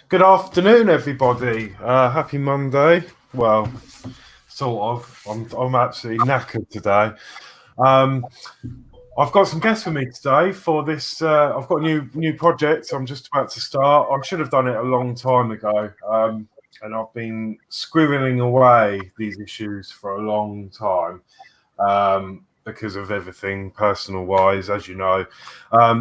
Good afternoon, everybody. Happy Monday. Well, sort of. I'm absolutely knackered today. I've got some guests with me today for this. I've got a new project. I'm just about to start. I should have done it a long time ago, and I've been scribbling away these issues for a long time. Because of everything personal wise, as you know.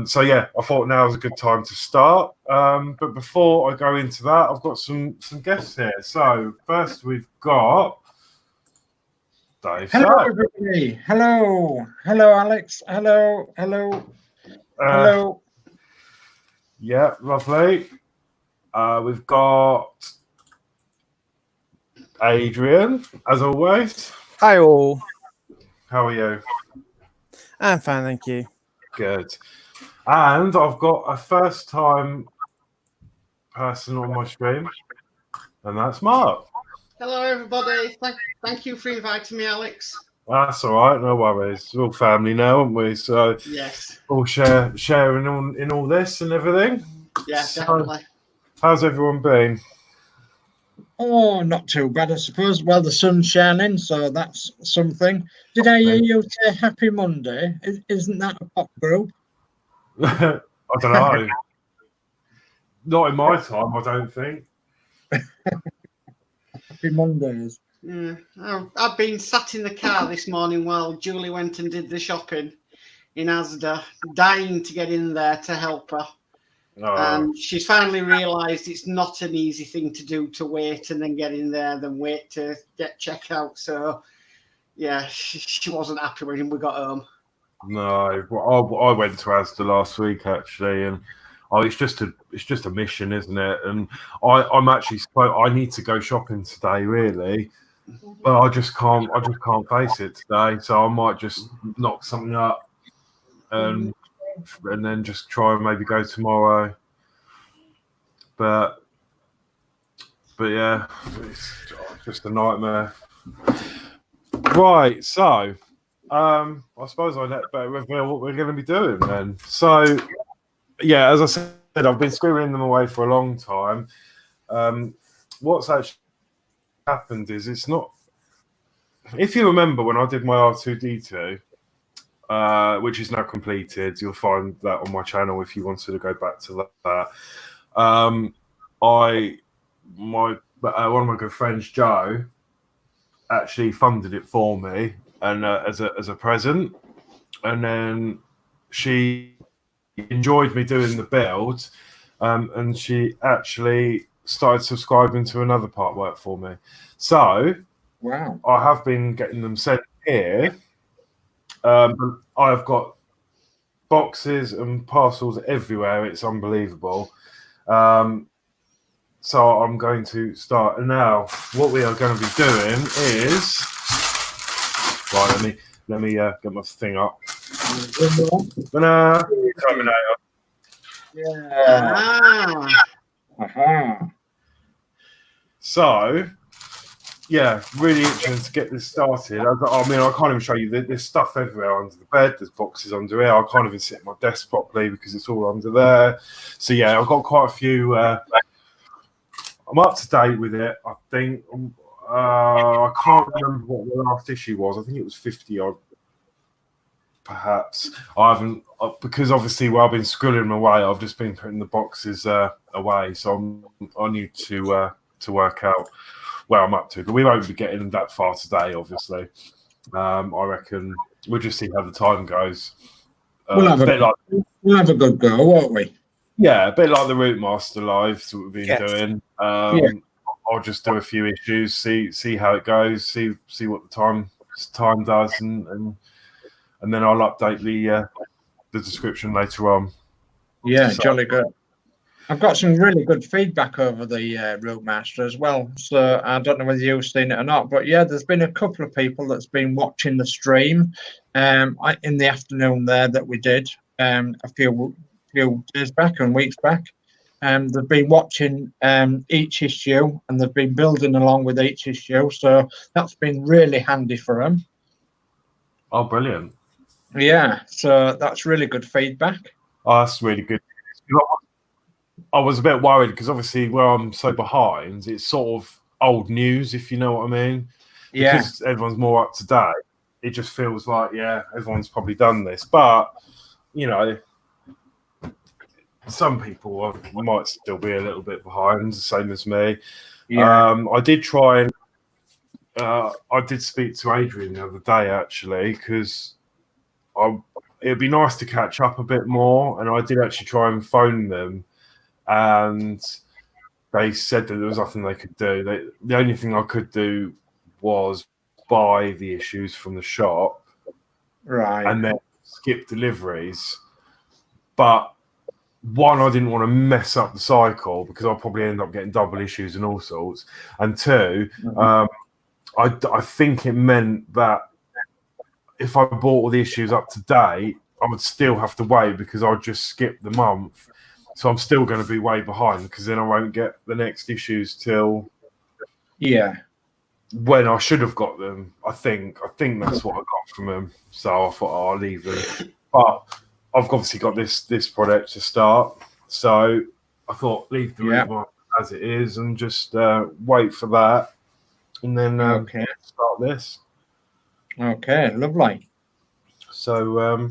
So yeah, I thought now was a good time to start. But before I go into that, I've got some guests here. So first we've got Dave. Hello, everybody. Hello, Alex. Hello. Yeah, lovely. We've got Adrian, as always. Hi all. How are you? I'm fine, thank you. Good. And I've got a first-time person on my stream, and that's Mark. Hello, everybody. Thank you for inviting me, Alex. That's all right. No worries. We're all family now, aren't we? So yes, all sharing in all this and everything. Yeah, definitely. How's everyone been? Oh, not too bad, I suppose. Well, the sun's shining, so that's something. Did I hear you say Happy Monday? Isn't that a pop group? I don't know. Not in my time, I don't think. Happy Mondays. Yeah, I've been sat in the car this morning while Julie went and did the shopping in Asda, dying to get in there to help her. And she's finally realised it's not an easy thing to do to wait and then get in there, then wait to get checkout. So, yeah, she wasn't happy when we got home. No, well, I went to Asda last week actually, and it's just a mission, isn't it? And I'm actually I need to go shopping today, really, but I just can't face it today. So I might just knock something up, and then just try and maybe go tomorrow. But yeah, it's just a nightmare. Right, so I suppose I better reveal what we're going to be doing then. So yeah, as I said, I've been scribbling them away for a long time. What's actually happened is it's not. If you remember when I did my R2D2, which is now completed, you'll find that on my channel if you wanted to go back to that. One of my good friends, Joe, actually funded it for me and as a present, and then she enjoyed me doing the build, and she actually started subscribing to another part work for me. So wow, I have been getting them sent here. I've got boxes and parcels everywhere. It's unbelievable. So I'm going to start. And now what we are going to be doing is right. Let me get my thing up. Terminator. Yeah. So yeah, really interesting to get this started. I mean, I can't even show you. There's stuff everywhere under the bed. There's boxes under here. I can't even sit at my desk properly because it's all under there. So yeah, I've got quite a few. I'm up to date with it. I think. I can't remember what the last issue was. I think it was 50 odd. Perhaps I haven't, because obviously while I've been scribbling away, I've just been putting the boxes away. So I need to work out where I'm up to. But we won't be getting that far today, obviously. I reckon we'll just see how the time goes. We'll have a good go, won't we? Yeah, a bit like the Routemaster lives that we've been doing. I'll just do a few issues, see how it goes, see what the time does, and then I'll update the description later on. Yeah, jolly good. I've got some really good feedback over the Routemaster as well. So I don't know whether you've seen it or not, but yeah, there's been a couple of people that's been watching the stream in the afternoon there that we did a few days back and weeks back. They've been watching each issue and they've been building along with each issue. So that's been really handy for them. Oh, brilliant. Yeah, so that's really good feedback. Oh, that's really good. I was a bit worried because obviously where I'm so behind, it's sort of old news, if you know what I mean. Yeah. Because everyone's more up to date, it just feels like, yeah, everyone's probably done this. But, you know, some people might still be a little bit behind, the same as me. Yeah. I did try and I did speak to Adrian the other day, actually, because it'd be nice to catch up a bit more. And I did actually try and phone them, and they said that there was nothing they could do. The only thing I could do was buy the issues from the shop, Right. and then skip deliveries. But one, I didn't want to mess up the cycle because I'll probably end up getting double issues and all sorts. And two, I think it meant that if I bought all the issues up to date, I would still have to wait because I'd just skip the month. So I'm still going to be way behind because then I won't get the next issues till when I should have got them. I think that's what I got from them. So I thought, oh, I'll leave them. But I've obviously got this product to start. So I thought leave the Routemaster as it is and just wait for that. And then start this. Okay, lovely. So,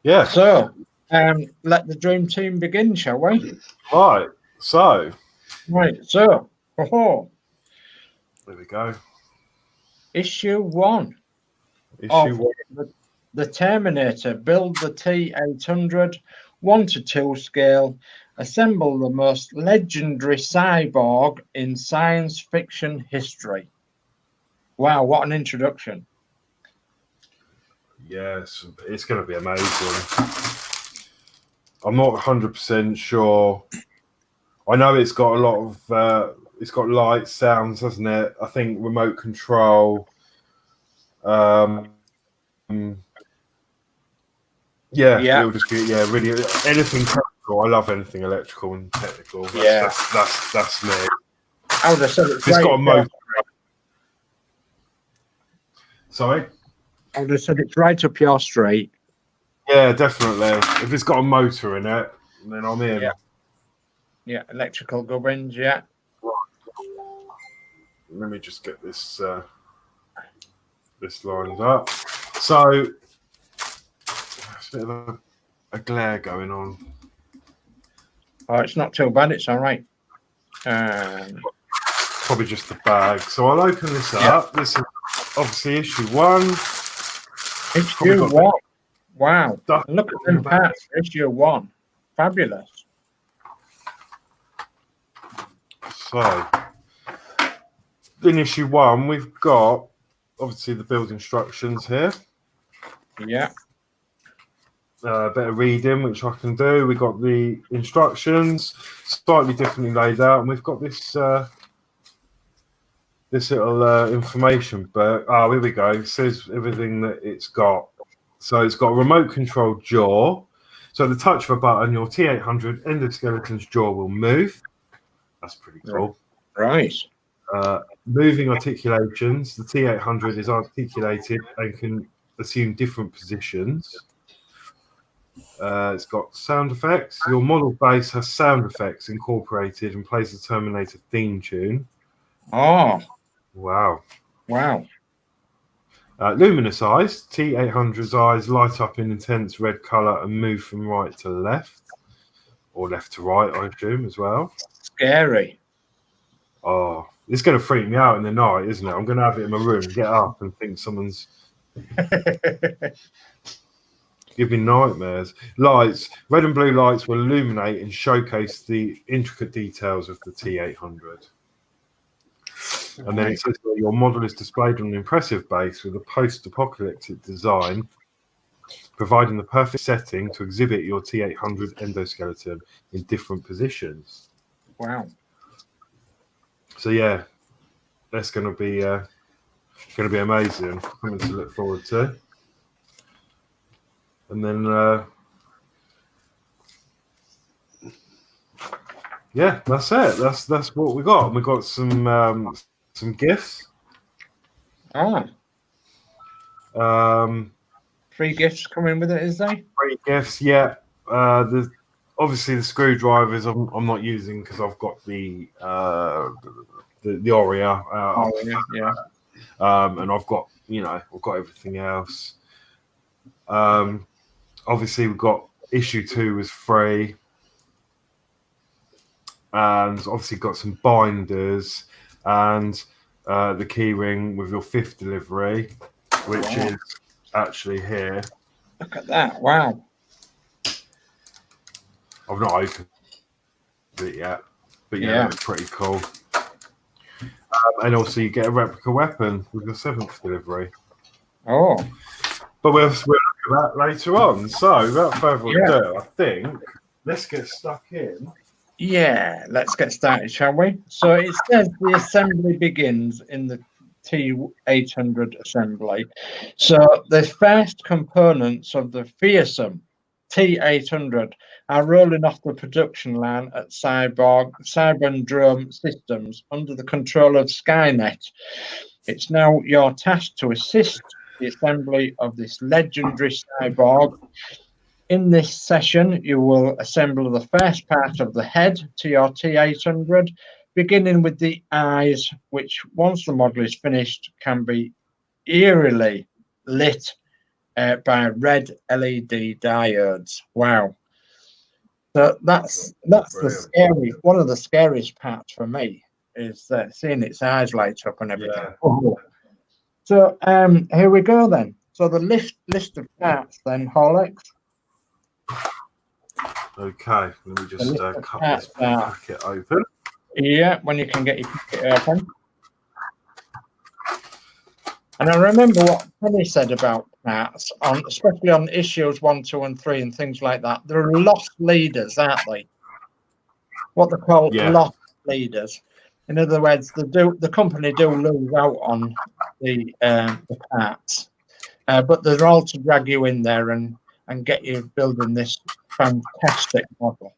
yeah. So, let the dream team begin, shall we? Right. So. Oh, there we go. Issue 1. Issue 1. The Terminator. Build the T-800, 1:2 scale. Assemble the most legendary cyborg in science fiction history. Wow, what an introduction. Yes, it's going to be amazing. I'm not 100% sure. I know it's got a lot of, it's got lights, sounds, hasn't it? I think remote control. It'll just be, really anything technical. I love anything electrical and technical. That's me. I would have said it's got a motor. Sorry? I would have said it's right up your street. Yeah, definitely. If it's got a motor in it, then I'm in. Yeah, electrical gubbins, yeah. Let me just get this this lined up. So there's a bit of a glare going on. Oh, it's not too bad. It's all right. Probably just the bag. So I'll open this up. This is obviously issue 1. Issue 1. Wow. Look at them parts. Issue 1. Fabulous. So in issue 1, we've got obviously the build instructions here. Yeah. A bit of reading, which I can do. We got the instructions slightly differently laid out, and we've got this this little information. But here we go. It says everything that it's got. So it's got a remote control jaw. So at the touch of a button, your T-800 endoskeleton's jaw will move. That's pretty cool. Right. Moving articulations. The T-800 is articulated and can assume different positions. It's got sound effects. Your model base has sound effects incorporated and plays the Terminator theme tune. Oh. Wow. Wow. Luminous eyes. T-800's eyes light up in intense red color and move from right to left. Or left to right, I assume, as well. Scary. Oh, it's going to freak me out in the night, isn't it? I'm going to have it in my room, get up and think someone's... Give me nightmares. Lights. Red and blue lights will illuminate and showcase the intricate details of the T-800. And then it says that your model is displayed on an impressive base with a post-apocalyptic design, providing the perfect setting to exhibit your T-800 endoskeleton in different positions. Wow. So yeah, that's going to be amazing. Something to look forward to. And then yeah, that's it. That's what we got. We got some gifts. Free gifts coming with it, is there? Free gifts, yeah. obviously the screwdrivers I'm not using because I've got the Oria. Yeah. And I've got everything else. Obviously we've got issue 2 was free, and obviously got some binders and the key ring with your 5th delivery, which is actually here. Look at that! Wow. I've not opened it yet, but yeah, that's pretty cool. And also you get a replica weapon with your 7th delivery. Oh. But we'll look at that later on. So without further ado, I think let's get stuck in. Yeah, let's get started, shall we? So it says the assembly begins in the T-800 assembly. So the first components of the fearsome T-800 are rolling off the production line at Cyberdrome Systems under the control of Skynet. It's now your task to assist the assembly of this legendary cyborg. In this session, you will assemble the first part of the head to your T-800, beginning with the eyes, which, once the model is finished, can be eerily lit by red LED diodes. Wow. So that's one of the scariest parts for me is seeing its eyes light up and everything. Yeah. Oh. So here we go then. So the list of parts then, Horlicks. Okay, let me just cut this packet open. Yeah, when you can get your packet open. And I remember what Penny said about parts, especially on issues 1, 2, and 3 and things like that. There are lost leaders, aren't they? What they call lost leaders. In other words, the company do lose out on the parts, but they're all to drag you in there and get you building this fantastic model.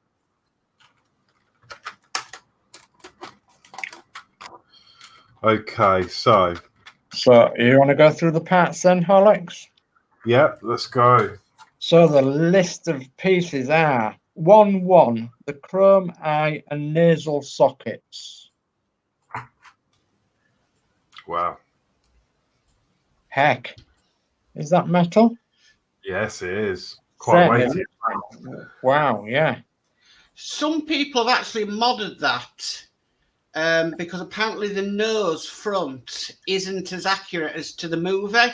Okay, so you want to go through the parts then, Horlicks? Yeah, let's go. So the list of pieces are 1-1, the chrome eye and nasal sockets. Wow. Heck, is that metal? Yes, it is. Quite weighty. Wow, yeah. Some people have actually modded that because apparently the nose front isn't as accurate as to the movie.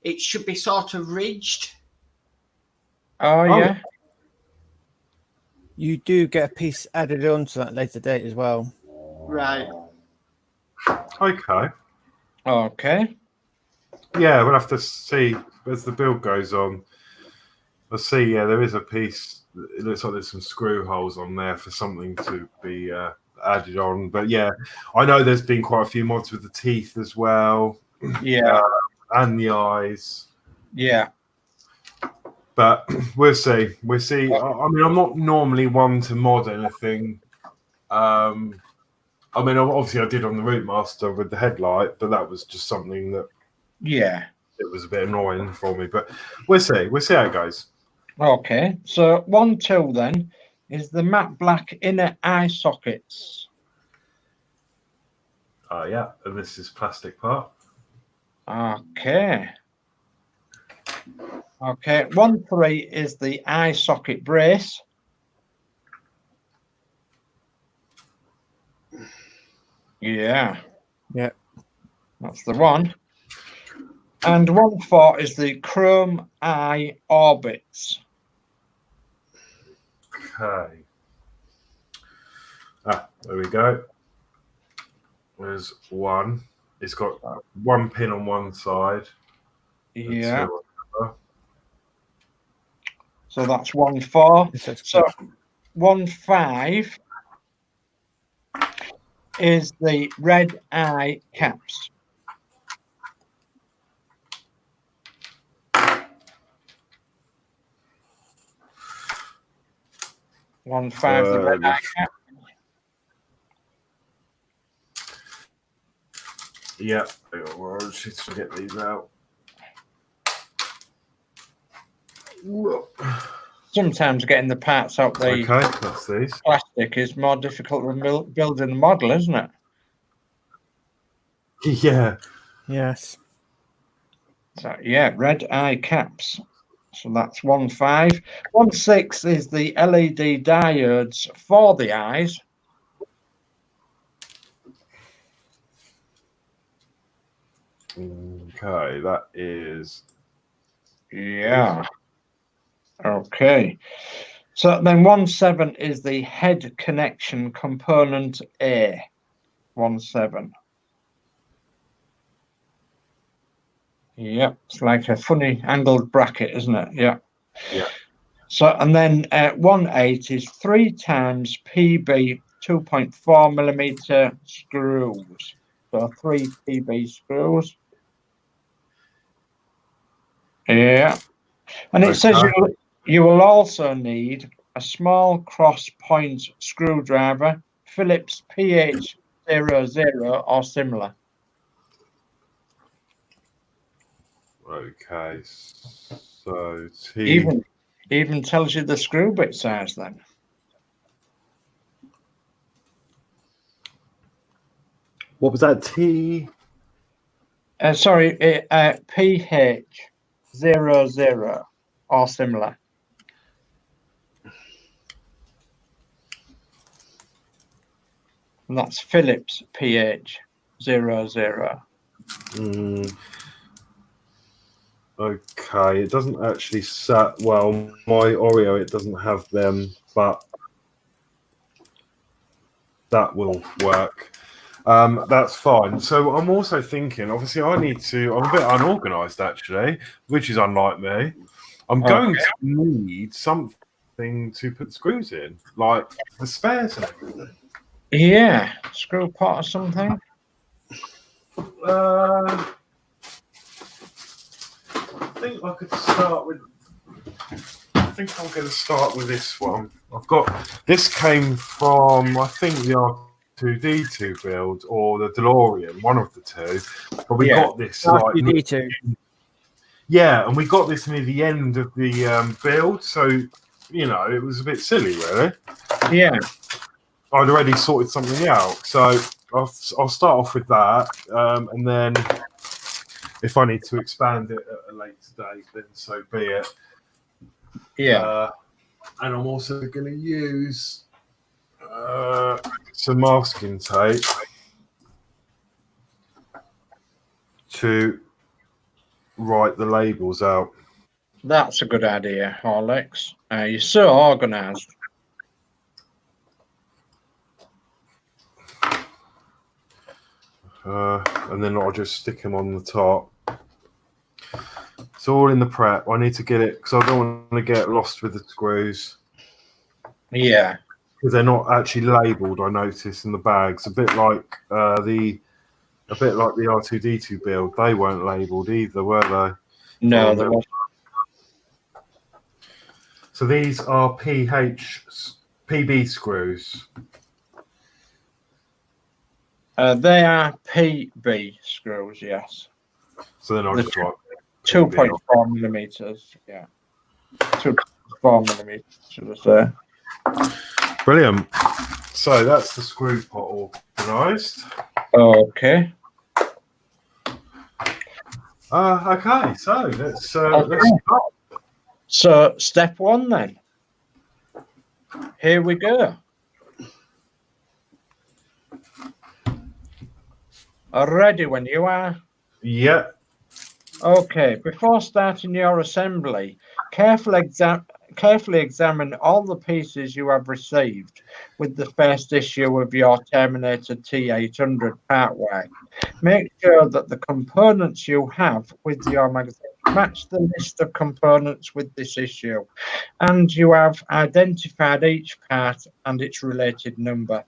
It should be sort of ridged. Oh, yeah. You do get a piece added on to that later date as well. Right. Okay. Okay. Yeah, we'll have to see as the build goes on. I'll see, yeah, there is a piece. It looks like there's some screw holes on there for something to be added on. But yeah, I know there's been quite a few mods with the teeth as well. Yeah. And the eyes. Yeah. But we'll see. We'll see. I mean, I'm not normally one to mod anything. I mean, obviously I did on the Routemaster with the headlight, but that was just something that it was a bit annoying for me. But we'll see. We'll see how it goes. Okay. So 1-2 then is the matte black inner eye sockets. Yeah, and this is plastic part. Okay. Okay. 1-3 is the eye socket brace. Yeah. Yeah. That's the one. And 1-4 is the chrome eye orbits. Okay. There we go. There's one. It's got one pin on one side. Yeah. So that's 1-4. So 1-5 is the red eye caps. The red eye cap. Yeah, I'll just get these out. sometimes getting the parts out the Okay, that's these. plastic is more difficult than building the model, isn't it? Yeah. Yes. So yeah, red eye caps. So that's 1.5. 1.6 is the LED diodes for the eyes. Okay, that is. Yeah. Okay. So then 1.7 is the head connection component A. 1.7. Yeah, it's like a funny angled bracket, isn't it? Yeah. Yeah. So, and then 1.8 is 3 times PB 2.4 millimeter screws. So 3 PB screws. Yeah. And it says you will also need a small cross point screwdriver, Phillips PH00 or similar. Okay, so T. Even tells you the screw bit size then. What was that? T. Sorry, PH00 or similar. And that's Phillips PH00. Okay, it doesn't actually well, my Oreo, it doesn't have them, but that will work. That's fine. So I'm also thinking, obviously, I'm a bit unorganized actually, which is unlike me. I'm going to need something to put screws in, like the spares and everything. Yeah, screw pot or something. I think I could start with. I think I'm going to start with this one. This came from, I think, the R2D2 build or the Delorean, one of the two. But we got this R2D2. Yeah, and we got this near the end of the build, so it was a bit silly, really. Yeah, I'd already sorted something out, so I'll start off with that, and then if I need to expand it at a later date, then so be it. Yeah. And I'm also going to use some masking tape to write the labels out. That's a good idea, Horlicks. You're so organised. And then I'll just stick them on the top. It's all in the prep. I need to get it because I don't want to get lost with the screws. Yeah. Because they're not actually labelled, I noticed, in the bags. A bit like the R2D2 build. They weren't labelled either, were they? No, they weren't. So these are PB screws. They are PB screws, yes. So then I'll just write 2.4 millimeters. Yeah. 2.4 millimeters, should I say. Brilliant. So that's the screw pot organised. Okay. Okay, so let's start. So step one then. Here we go. Ready when you are? Yeah. Okay, before starting your assembly, carefully examine all the pieces you have received with the first issue of your Terminator T-800 partway. Make sure that the components you have with your magazine match the list of components with this issue, and you have identified each part and its related number.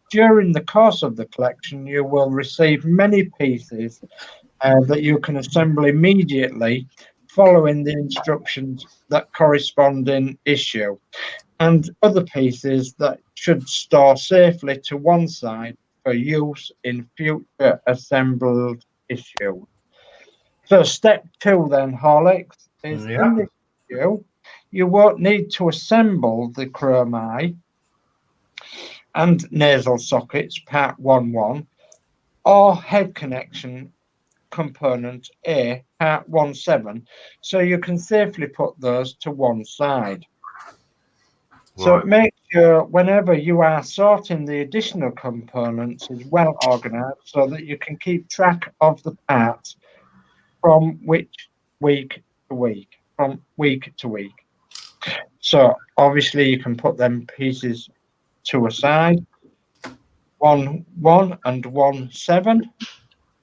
During the course of the collection, you will receive many pieces that you can assemble immediately following the instructions that correspond in issue, and other pieces that should store safely to one side for use in future assembled issues. So step two then, Horlicks, is in this issue, you won't need to assemble the chrome eye and nasal sockets part 1-1 or head connection component A part 1-7, so you can safely put those to one side. So make sure whenever you are sorting the additional components is well organized so that you can keep track of the parts from which week to week, from week to week. So obviously you can put them pieces to a side, 1-1 and 1-7.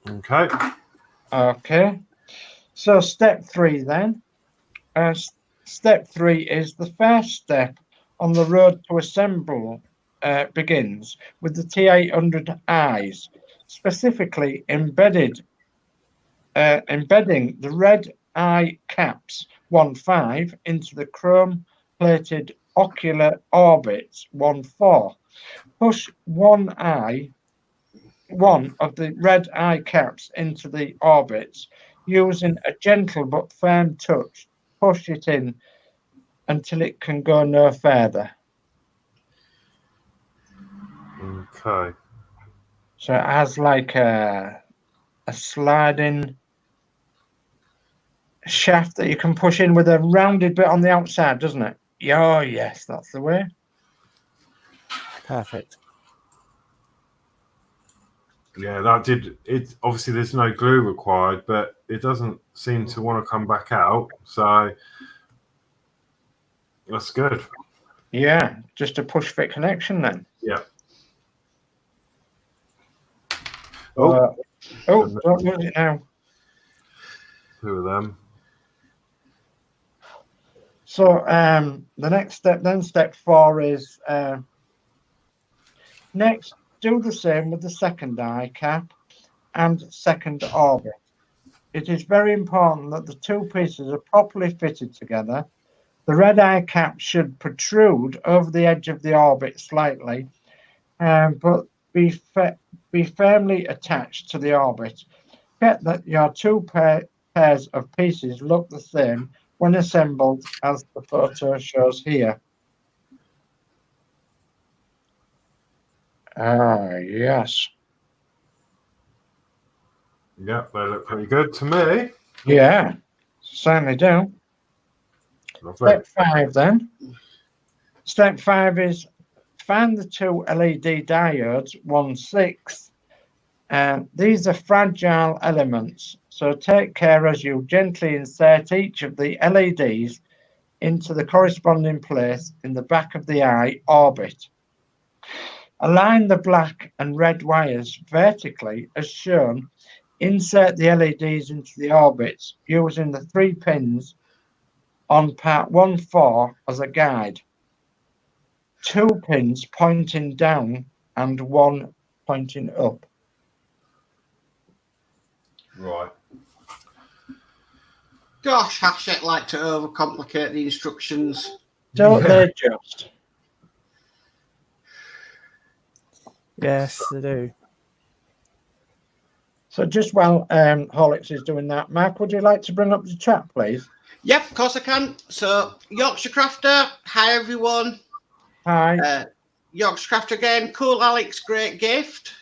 Okay. Okay. So step 3 then. Step 3 is the first step on the road to assemble begins with the T-800 eyes, specifically embedding the red eye caps 1-5 into the chrome-plated ocular orbits 1-4. Push one of the red eye caps into the orbits using a gentle but firm touch. Push it in until it can go no further. Okay. So it has like a sliding shaft that you can push in with a rounded bit on the outside, doesn't it? Oh, yes, that's the way. Perfect. Yeah, that did it. Obviously, there's no glue required, but it doesn't seem to want to come back out. So that's good. Yeah, just a push fit connection then. Yeah. Don't lose it now. Two of them. So the next step then, step 4 is next, do the same with the second eye cap and second orbit. It is very important that the two pieces are properly fitted together. The red eye cap should protrude over the edge of the orbit slightly, but be firmly attached to the orbit. Check that your two pairs of pieces look the same when assembled as the photo shows here. Yes. Yeah, they look pretty good to me. Yeah, certainly do. Lovely. Step 5 then. Step 5 is find the two LED diodes 1-6. These are fragile elements, so take care as you gently insert each of the LEDs into the corresponding place in the back of the eye orbit. Align the black and red wires vertically as shown. Insert the LEDs into the orbits using the 3 pins on part 1-4 as a guide. 2 pins pointing down and 1 pointing up. Right. Gosh, Hachette like to overcomplicate the instructions. Don't they just? Yes, they do. So just while Horlicks is doing that, Mark, would you like to bring up the chat, please? Yep, of course I can. So, Yorkshire Crafter, hi everyone. Hi. Yorkshire Crafter again. Cool Alex, great gift.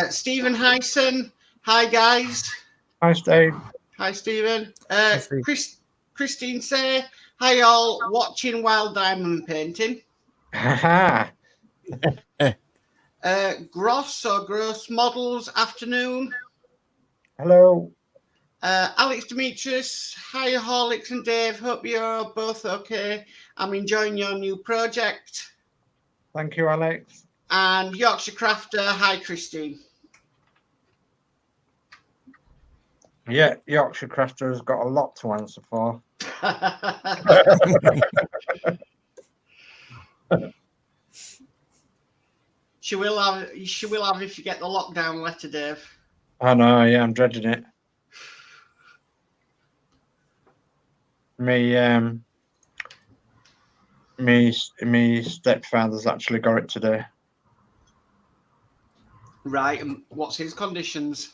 Stephen Hyson, hi guys. Hi, Steve. Hi, Stephen. Steve. Christine say, hi all, watching while diamond painting. Haha. Gross or Gross Models, afternoon. Hello. Alex Demetrius, hi Horlicks and Dave, hope you're both okay. I'm enjoying your new project. Thank you, Alex. And Yorkshire Crafter, hi Christine. Yeah, Yorkshire Crafter has got a lot to answer for. She will have if you get the lockdown letter, Dave. I know, yeah, I'm dreading it. Me stepfather's actually got it today. Right, and what's his conditions?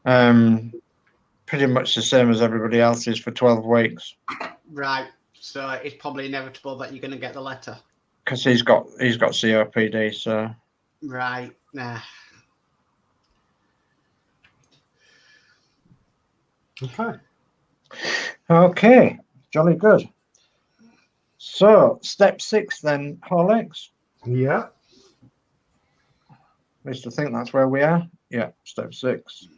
Pretty much the same as everybody else's for 12 weeks. Right, So it's probably inevitable that you're going to get the letter. Because he's got COPD, so. Right. Nah. Okay, jolly good. So, step 6 then, Horlicks. Yeah. At least I think that's where we are. Yeah, step 6.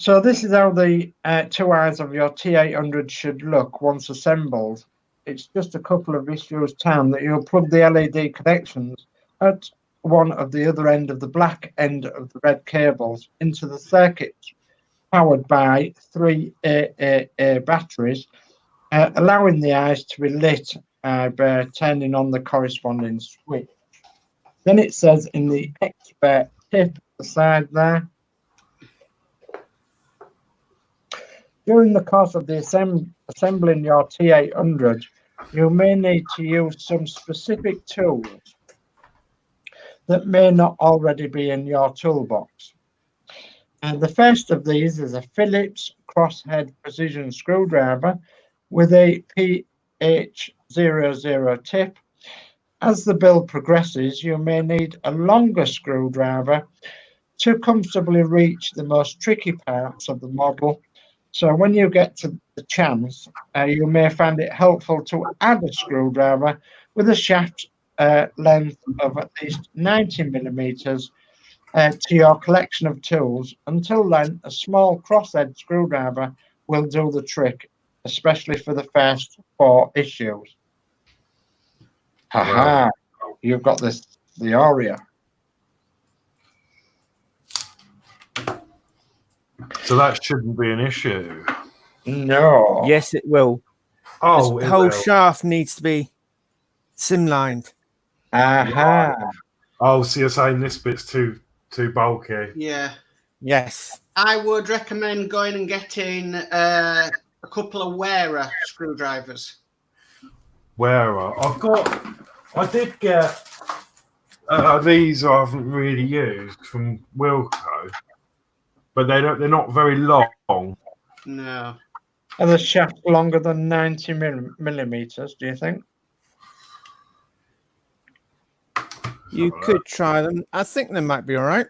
So this is how the 2 eyes of your T-800 should look once assembled. It's just a couple of issues time that you'll plug the LED connections at one of the other end of the black end of the red cables into the circuits powered by 3 AAA batteries, allowing the eyes to be lit by turning on the corresponding switch. Then it says in the expert tip at the side there, during the course of the assembling your T-800, you may need to use some specific tools that may not already be in your toolbox. And the first of these is a Phillips crosshead precision screwdriver with a PH00 tip. As the build progresses, you may need a longer screwdriver to comfortably reach the most tricky parts of the model. So when you get to the chance, you may find it helpful to add a screwdriver with a shaft length of at least 90 millimeters to your collection of tools. Until then, a small crosshead screwdriver will do the trick, especially for the first 4 issues. Haha, you've got the Aria. So that shouldn't be an issue. No. Yes, it will. Oh, the it whole will. shaft needs to be sim-lined. Aha. Oh, so you're saying this bit's too bulky? Yeah. Yes. I would recommend going and getting a couple of wearer screwdrivers. I did get these I haven't really used from Wilco, but they're not very long. No. Are the shafts longer than 90 millimeters, do you think? You could try them. I think they might be all right.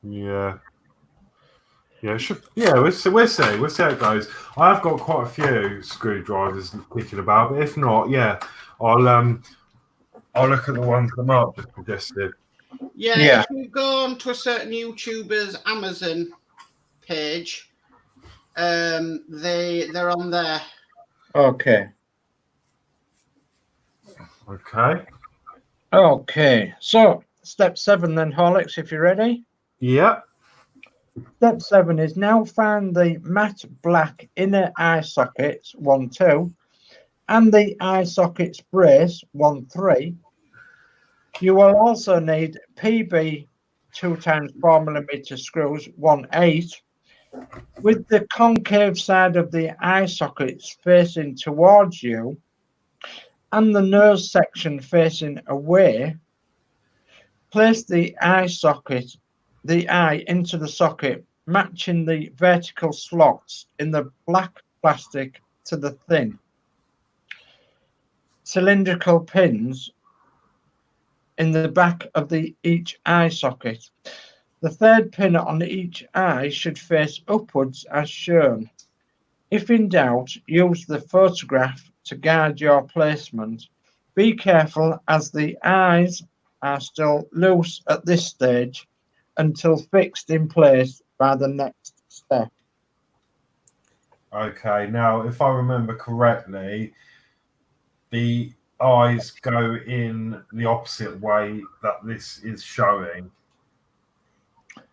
Yeah. Yeah, we'll see how it goes. I've got quite a few screwdrivers kicking about, but if not, yeah, I'll look at the ones that Mark just suggested. Yeah, if you go on to a certain YouTuber's Amazon page, they're on there. Okay. So step 7 then, Horlicks, if you're ready. Yeah. Step 7 is now find the matte black inner eye sockets 1, 2 and the eye sockets brace 1, 3. You will also need PB 2x4mm screws 1, 8 with the concave side of the eye sockets facing towards you and the nose section facing away. Place the eye into the socket, matching the vertical slots in the black plastic to the thin cylindrical pins in the back of each eye socket. The third pin on each eye should face upwards as shown. If in doubt, use the photograph to guide your placement. Be careful as the eyes are still loose at this stage until fixed in place by the next step. Okay, now if I remember correctly, the eyes go in the opposite way that this is showing.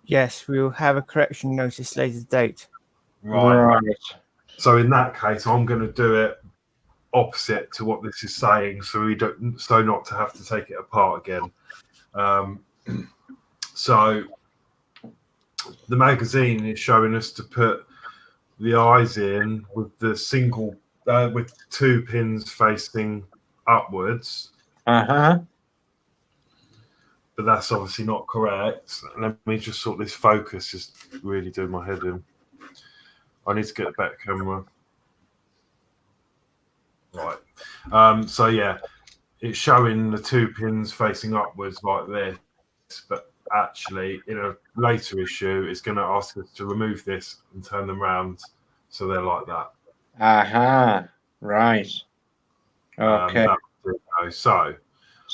Yes, we will have a correction notice later date. Right. So in that case, I'm going to do it opposite to what this is saying, so not to have to take it apart again. So the magazine is showing us to put the eyes in with the single with 2 pins facing upwards. but that's obviously not correct. Let me just sort this focus. Is really doing my head in. I need to get a better camera. Right. So yeah, it's showing the 2 pins facing upwards like this, but actually in a later issue, it's going to ask us to remove this and turn them around so they're like that. Aha. Right. Okay. So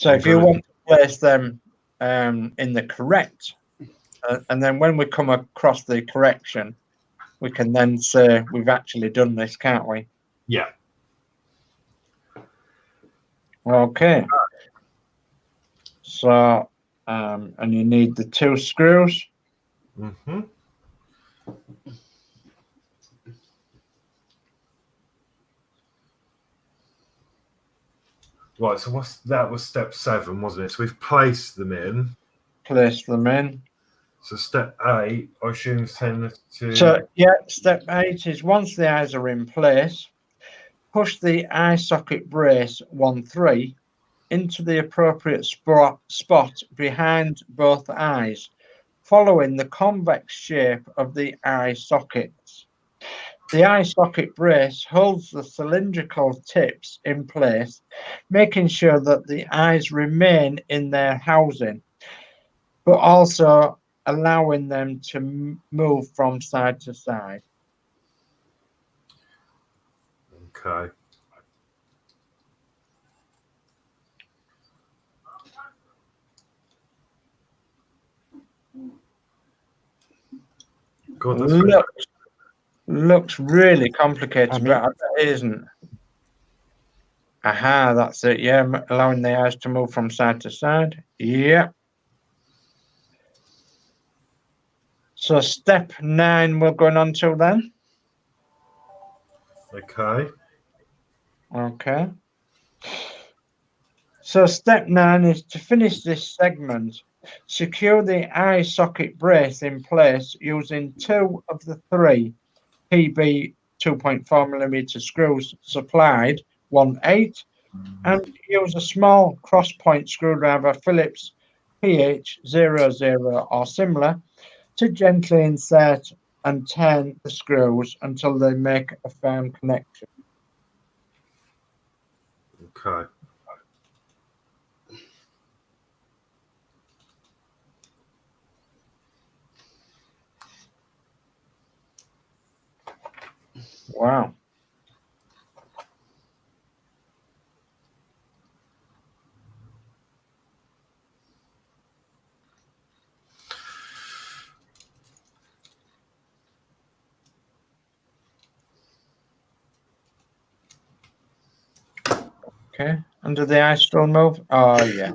if you want to place them in the correct, and then when we come across the correction, we can then say we've actually done this, can't we? Yeah. Okay. So, and you need the 2 screws. Mm-hmm. Right, so that was step 7, wasn't it? So we've placed them in. Place them in. So step 8, I assume, is telling us to... So, yeah, step 8 is once the eyes are in place, push the eye socket brace 1-3 into the appropriate spot behind both eyes, following the convex shape of the eye sockets. The eye socket brace holds the cylindrical tips in place, making sure that the eyes remain in their housing, but also allowing them to move from side to side. Okay. God, looks really complicated, but it isn't. Aha, that's it. Yeah, allowing the eyes to move from side to side. Yeah. So step 9 we're going on to then. Okay. Okay. So step 9 is to finish this segment. Secure the eye socket brace in place using 2 of the 3 PB 2.4mm screws supplied, 1/8, and use a small cross-point screwdriver Phillips PH00 or similar to gently insert and turn the screws until they make a firm connection. Okay. Wow. Okay, under the eye still move? Oh, yeah.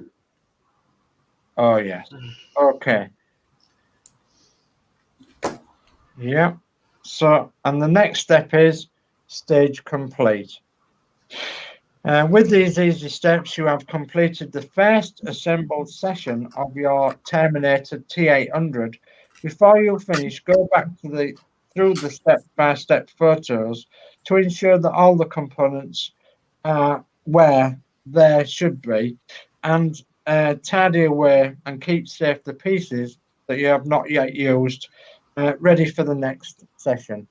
Oh, yes. Okay. Yeah. So, and the next step is stage complete. With these easy steps, you have completed the first assembled session of your Terminator T-800. Before you finish, go back to through the step-by-step photos to ensure that all the components are where they should be, and tidy away and keep safe the pieces that you have not yet used, ready for the next session.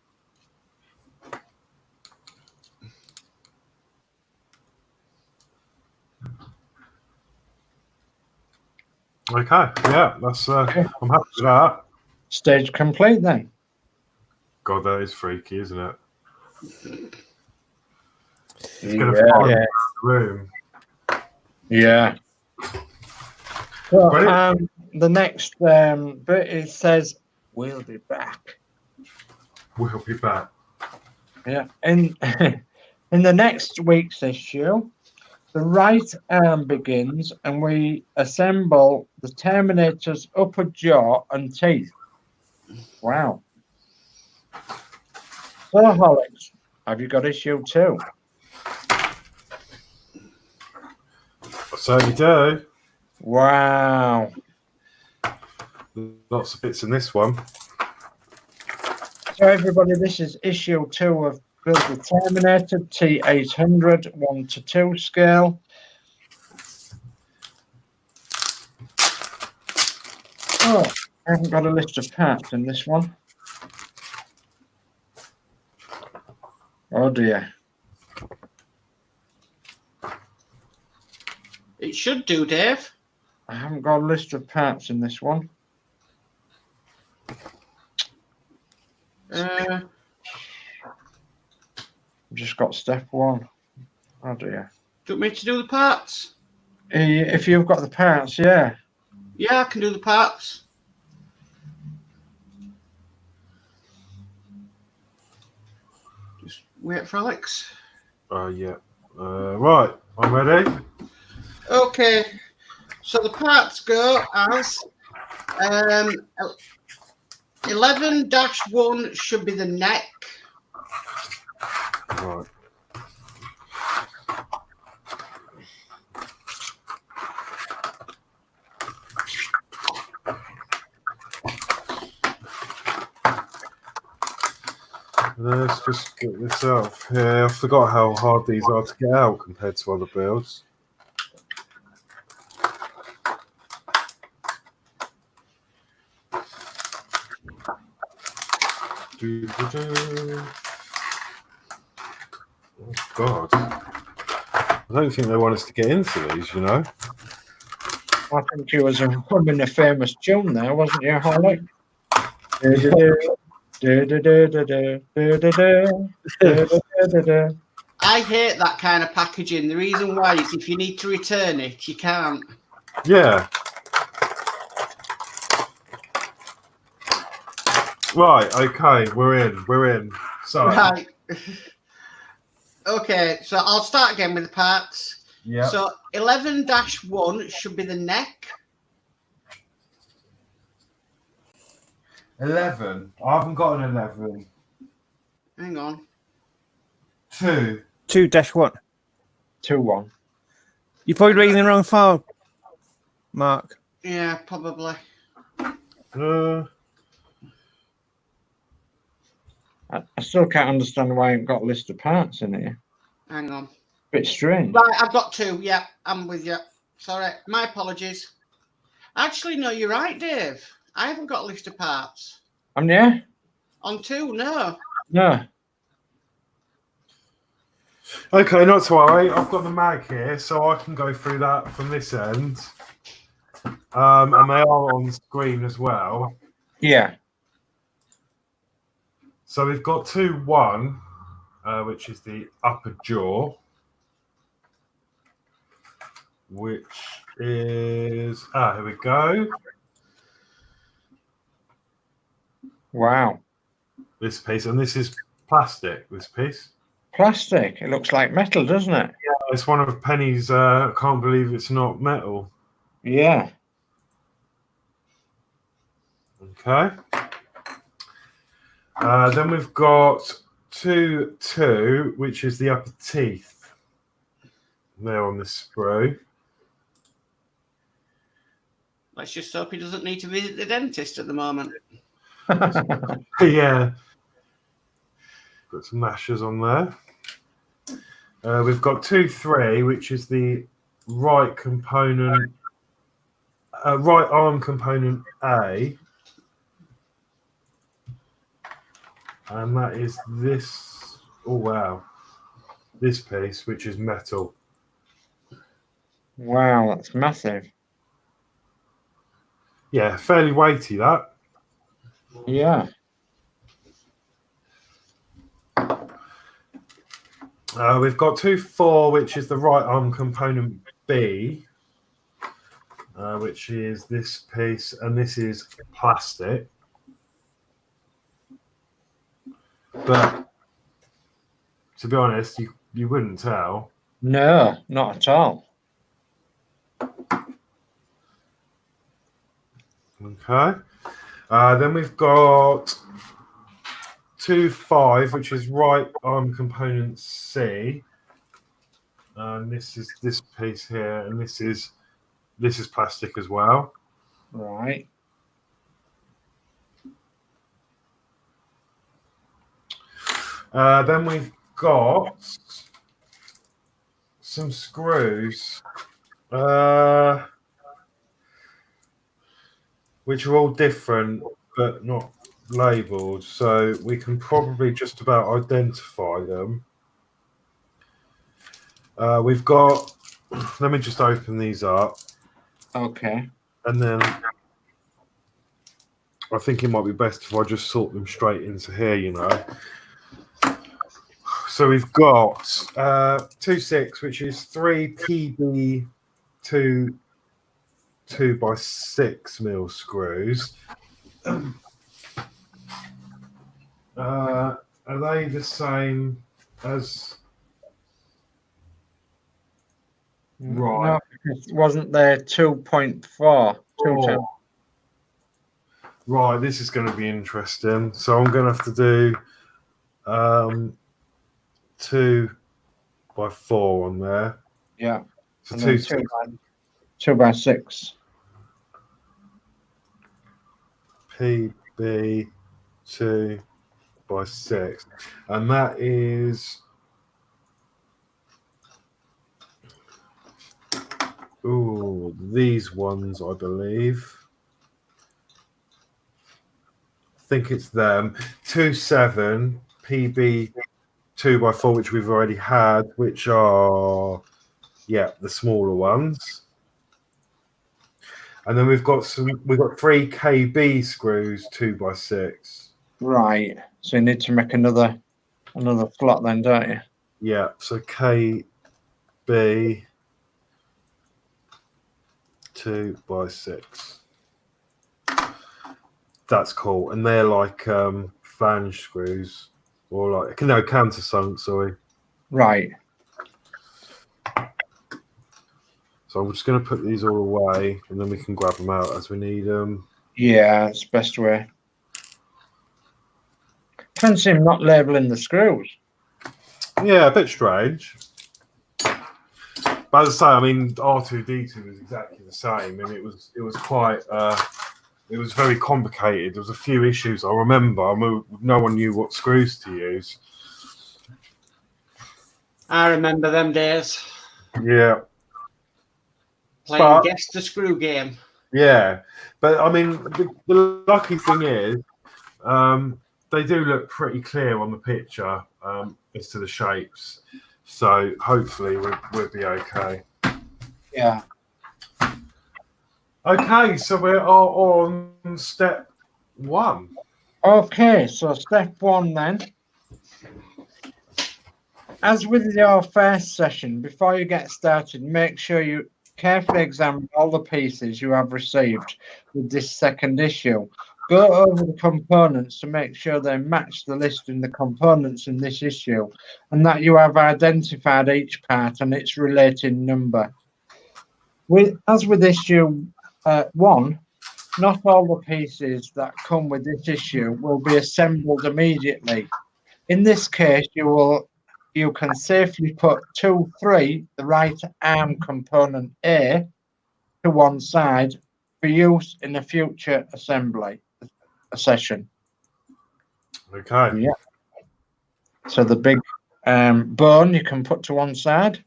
Okay, yeah, that's I'm happy with that. Stage complete then. God, that is freaky, isn't it? It's gonna fly in the room. Yeah. Well, the next bit, it says, "We'll be back." We'll be back. Yeah. In the next week's issue, the right arm begins and we assemble the Terminator's upper jaw and teeth. Wow. So, Horlicks, have you got issue 2? I certainly do. Wow. Lots of bits in this one. So, everybody, this is issue 2 of Build the Terminator T-800 1:2 scale. Oh, I haven't got a list of parts in this one. Oh dear. It should do, Dave. I haven't got a list of parts in this one. Uh, I've just got step 1. Oh dear. do you want me to do the parts? If you've got the parts, yeah. Yeah, I can do the parts. Just wait for Alex. Yeah. Right, I'm ready. Okay, so the parts go as 11-1 should be the neck. Right. Let's just get this out. Yeah, I forgot how hard these are to get out compared to other builds. Oh God. I don't think they want us to get into these, you know. I think you was humming a famous tune there, wasn't you, Horlicks? I hate that kind of packaging. The reason why is if you need to return it, you can't. Yeah. Right, okay, we're in. So Right. Okay, so I'll start again with the parts. yeah. So 11-1 should be the neck. 11. I haven't got an 11. Hang on. 2. 2-1. 2-1. You're probably reading the wrong file, Mark. Yeah, probably. I still can't understand why I ain't got a list of parts in here. Hang on. Bit strange. Right, I've got 2. Yeah, I'm with you. Sorry, my apologies. Actually, no, you're right, Dave. I haven't got a list of parts. Yeah? On 2, no. No. Okay, not to worry. I've got the mag here, so I can go through that from this end. And they are on the screen as well. Yeah. So we've got 2-1, which is the upper jaw, which is here we go. Wow. This piece, and this is plastic. This piece. Plastic. It looks like metal, doesn't it? Yeah, it's one of Penny's. I can't believe it's not metal. Yeah. Okay. Then we've got 2-2, which is the upper teeth. There on this sprue. Let's just hope he doesn't need to visit the dentist at the moment. Yeah. Got some lashes on there. We've got 2-3, which is the right component, right arm component A. And that is this, oh wow, this piece, which is metal. Wow, that's massive. Yeah, fairly weighty, that. Yeah. We've got 2-4, which is the right arm component B, which is this piece, and this is plastic. But to be honest, you wouldn't tell. No, not at all. Okay. Then we've got 2-5, which is right arm component C. And this is this piece here, and this is plastic as well. Right. Then we've got some screws. which are all different but not labelled, so we can probably just about identify them. We've got, let me just open these up. Okay. And then I think it might be best if I just sort them straight into here, you know. So we've got 2.6, which is 3 PB 2x6 mil screws. Are they the same as? Right. No, because wasn't there 2.4? Oh. Right, this is going to be interesting. So I'm going to have to do 2x4 on there. Yeah. So And then 2x6. PB 2x6, and that is these ones, I believe. I think it's them. 2.7 PB 2x4, which we've already had, which are the smaller ones. And then we've got 3 KB screws 2x6. Right. So you need to make another slot then, don't you? Yeah. So KB 2x6. That's cool. And they're like flange screws, or like countersunk. Sorry. Right. So I'm just going to put these all away, and then we can grab them out as we need them. Yeah, it's the best way. Fancy him not labelling the screws. Yeah, a bit strange. But as I say, I mean, R2D2 was exactly the same, and it was quite. It was very complicated. There was a few issues I remember. I mean, no one knew what screws to use. I remember them days. Yeah. Playing guess the screw game. Yeah, but I mean, the lucky thing is, they do look pretty clear on the picture as to the shapes. So hopefully we'll be okay. Yeah. Okay, so we're on step 1. Okay, so step 1 then. As with your first session, before you get started, make sure you carefully examine all the pieces you have received with this second issue. Go over the components to make sure they match the list in the components in this issue, and that you have identified each part and its related number. As with issue 1, not all the pieces that come with this issue will be assembled immediately. In this case, you can safely put 2-3, the right arm component A, to one side for use in a future assembly session. Okay. Yeah. So the big bone you can put to one side.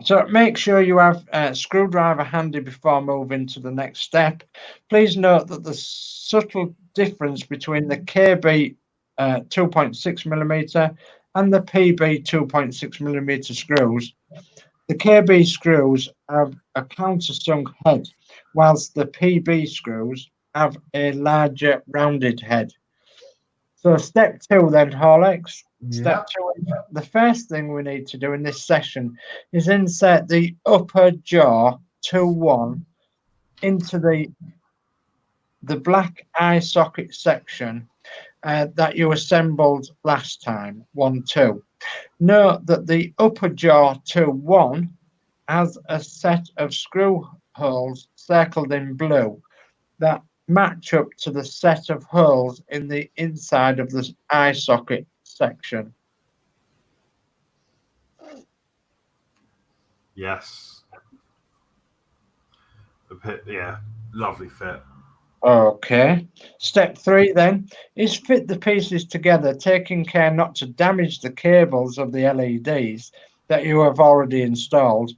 So make sure you have a screwdriver handy before moving to the next step. Please note that the subtle difference between the KB 2.6mm and the PB 2.6mm screws. The KB screws have a countersunk head, whilst the PB screws have a larger rounded head. So step 2 then, Horlicks. Step 2, the first thing we need to do in this session is insert the upper jaw 2-1 into the black eye socket section that you assembled last time, 1-2. Note that the upper jaw 2-1 has a set of screw holes circled in blue that match up to the set of holes in the inside of the eye socket section. Yes. Yeah, lovely fit. Okay. Step 3 then is fit the pieces together, taking care not to damage the cables of the LEDs that you have already installed.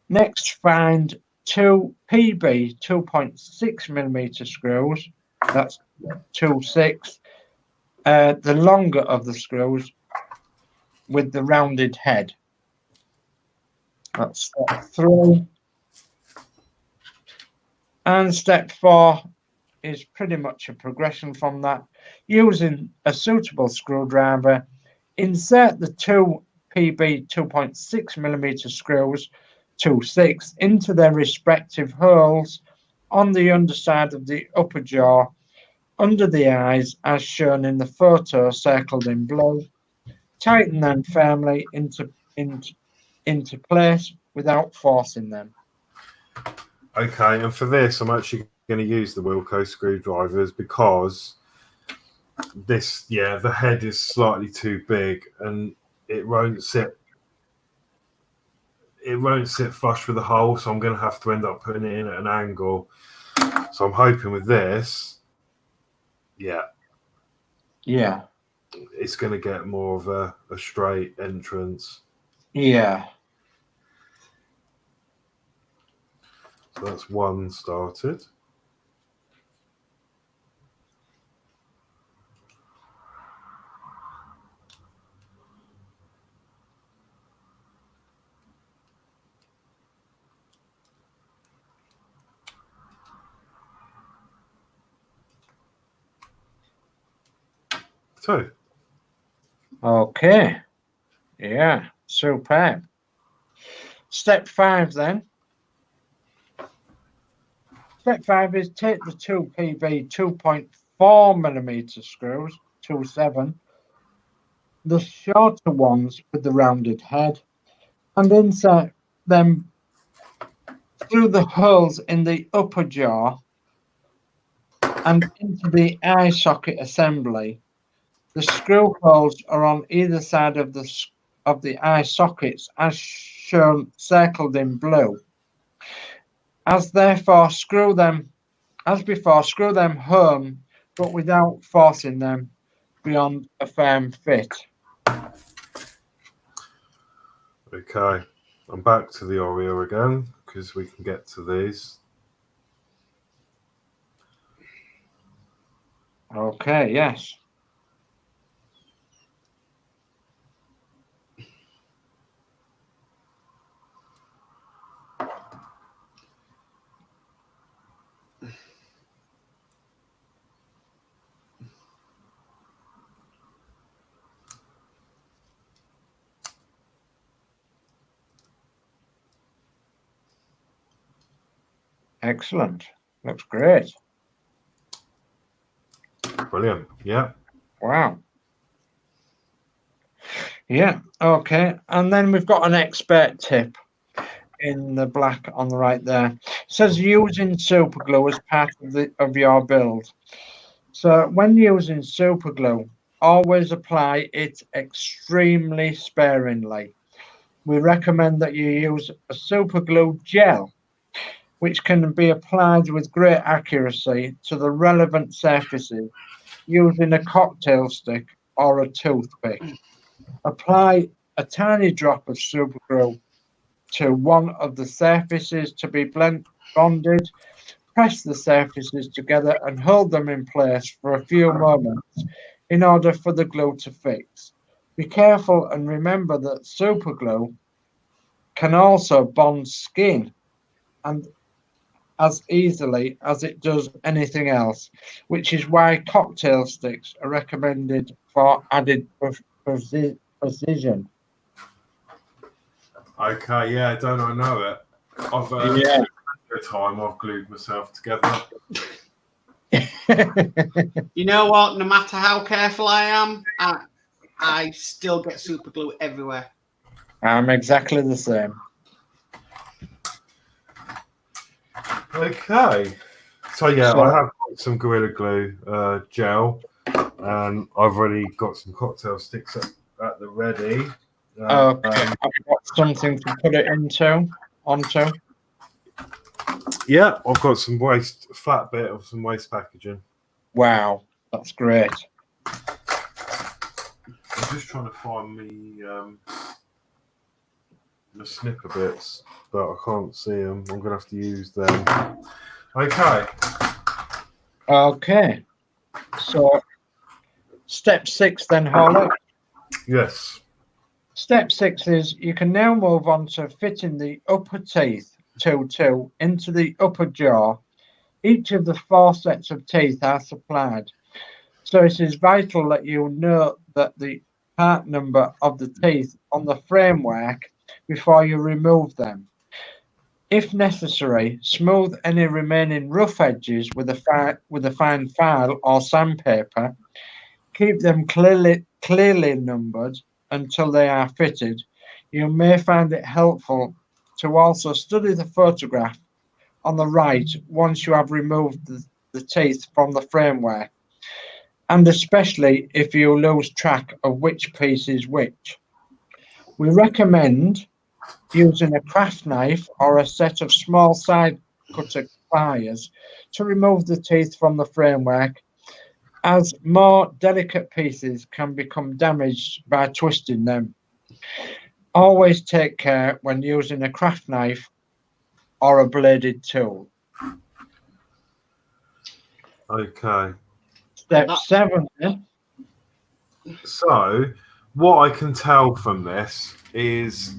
Next, find two PB 2.6mm screws. That's 2.6. The longer of the screws with the rounded head. That's step 3. And step 4 is pretty much a progression from that. Using a suitable screwdriver, insert the two PB 2.6mm screws, 2.6, into their respective holes on the underside of the upper jaw, under the eyes, as shown in the photo circled in blue. Tighten them firmly into place without forcing them. Okay, and for this, I'm actually going to use the Wilco screwdrivers because the head is slightly too big and it won't sit flush with the hole, so I'm going to have to end up putting it in at an angle. So I'm hoping with this, it's going to get more of a straight entrance. Yeah. So that's one started. Two. Okay. Yeah, superb. Step 5 then. Step 5 is take the two PB 2.4mm screws, 2.7, the shorter ones with the rounded head, and insert them through the holes in the upper jaw and into the eye socket assembly. The screw holes are on either side of the eye sockets, as shown circled in blue. As before, screw them home, but without forcing them beyond a firm fit. Okay, I'm back to the Oreo again because we can get to these. Okay, yes. Excellent. Looks great. Brilliant. Yeah. Wow. Yeah. Okay. And then we've got an expert tip in the black on the right there. It says using super glue as part of your build. So when using super glue, always apply it extremely sparingly. We recommend that you use a super glue gel, which can be applied with great accuracy to the relevant surfaces using a cocktail stick or a toothpick. Apply a tiny drop of super glue to one of the surfaces to be bonded. Press the surfaces together and hold them in place for a few moments in order for the glue to fix. Be careful and remember that super glue can also bond skin and as easily as it does anything else, which is why cocktail sticks are recommended for added precision. Okay, yeah, don't I know it? I've time I've glued myself together. You know what? No matter how careful I am, I still get super glue everywhere. I'm exactly the same. Okay. So I have got some Gorilla Glue gel, and I've already got some cocktail sticks at the ready. Okay, I've got something to put it onto. Yeah, I've got some flat bit of some waste packaging. Wow, that's great. I'm just trying to find me the snipper bits, but I can't see them. I'm gonna have to use them. Okay. Okay. So step 6 then, Horlicks. Yes. Step 6 is you can now move on to fitting the upper teeth 2 into the upper jaw. Each of the 4 sets of teeth are supplied. So it is vital that you note that the part number of the teeth on the framework before you remove them. If necessary, smooth any remaining rough edges with a fine file or sandpaper. Keep them clearly numbered until they are fitted. You may find it helpful to also study the photograph on the right once you have removed the teeth from the framework, and especially if you lose track of which piece is which. We recommend using a craft knife or a set of small side cutter pliers to remove the teeth from the framework, as more delicate pieces can become damaged by twisting them. Always take care when using a craft knife or a bladed tool. Okay. Step 7. So, what I can tell from this is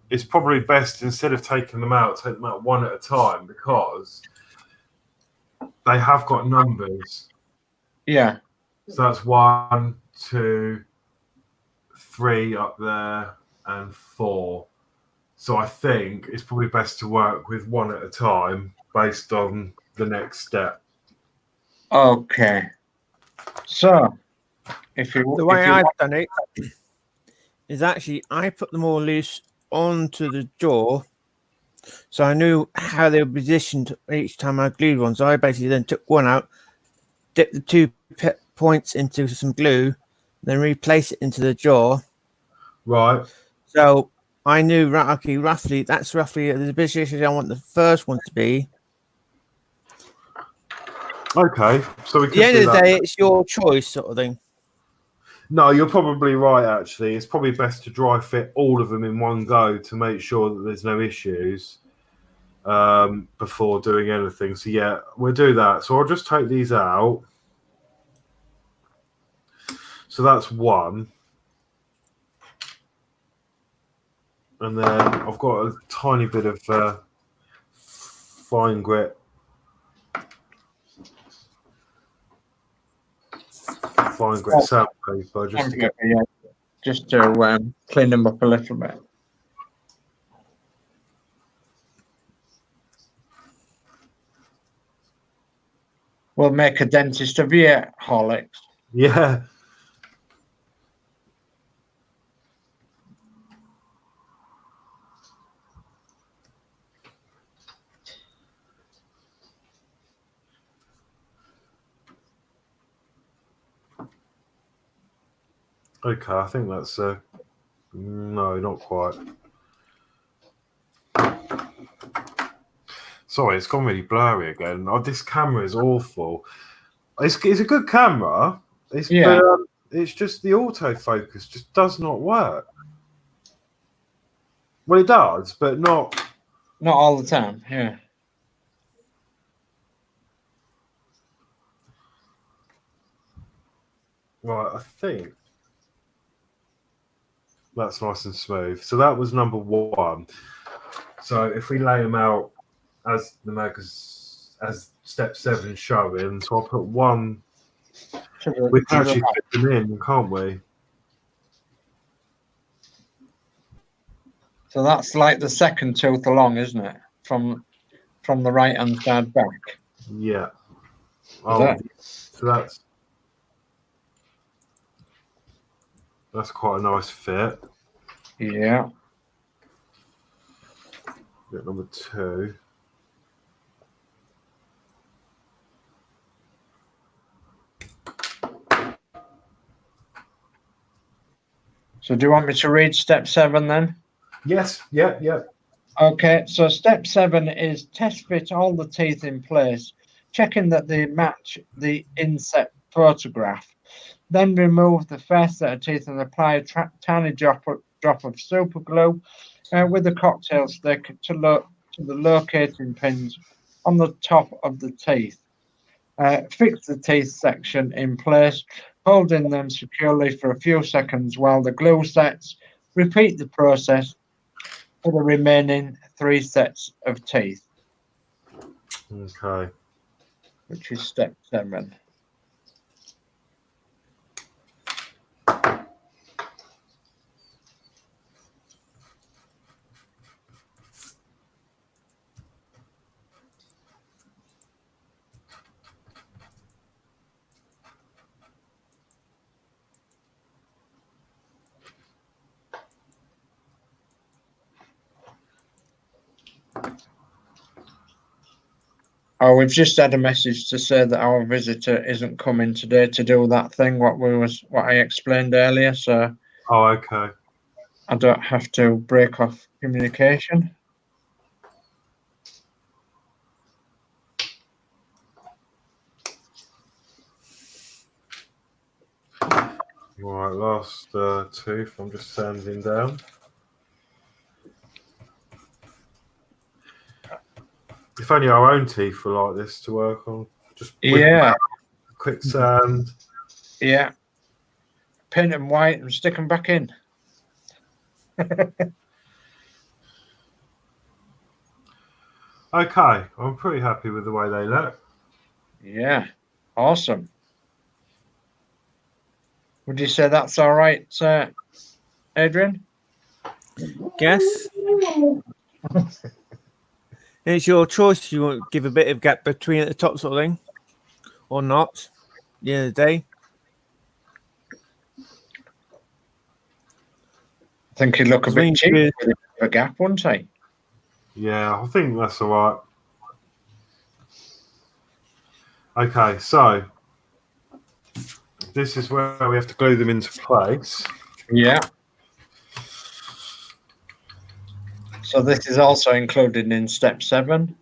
it's probably best, instead of taking them out, take them out one at a time, because they have got numbers. Yeah. So that's 1, 2, 3 up there, and 4. So I think it's probably best to work with one at a time based on the next step. Okay. So, The way I've done it is actually I put them all loose onto the jaw, so I knew how they were positioned each time I glued one. So I basically then took one out, dipped the 2 points into some glue, then replace it into the jaw. Right. So I knew, right, okay, roughly that's roughly the position I want the first one to be. Okay, so we could At the end do of the that. day, it's your choice, sort of thing. No, you're probably right, actually. It's probably best to dry fit all of them in one go to make sure that there's no issues before doing anything. So, yeah, we'll do that. So I'll just take these out. So that's 1. And then I've got a tiny bit of fine grit. Fine grit sandpaper, just to clean them up a little bit. We'll make a dentist of you, Horlicks. Yeah. Okay, I think that's no, not quite. Sorry, it's gone really blurry again. Oh, this camera is awful. It's a good camera. It's just the autofocus just does not work. Well, it does, but not all the time. Yeah. Right, I think that's nice and smooth. So that was number 1. So if we lay them out as as step 7 is showing, so I'll put 1. We can actually fit them in, can't we? So that's like the second tooth along, isn't it? From the right hand side back. Yeah. Oh, so that's quite a nice fit. Yeah. Get number 2. So do you want me to read step 7 then? Yes. Yeah. Okay, so step 7 is test fit all the teeth in place, checking that they match the inset photograph. Then remove the first set of teeth and apply a tiny drop drop of super glue with a cocktail stick to the locating pins on the top of the teeth. Fix the teeth section in place, holding them securely for a few seconds while the glue sets. Repeat the process for the remaining 3 sets of teeth. Okay. Which is step 7. Oh, we've just had a message to say that our visitor isn't coming today to do that thing what I explained earlier. So, okay. I don't have to break off communication. Right, last tooth. I'm just sanding down. If only our own teeth were like this to work on. Just quick sand. Yeah. Paint them white and stick them back in. Okay, I'm pretty happy with the way they look. Yeah, awesome. Would you say that's all right, Adrian? Yes. It's your choice. You want to give a bit of gap between at the top, sort of thing, or not. The end of the day. I think he'd look a bit cheap with a gap, wouldn't he? Yeah, I think that's all right. Okay, so this is where we have to glue them into place. Yeah. So this is also included in step 7.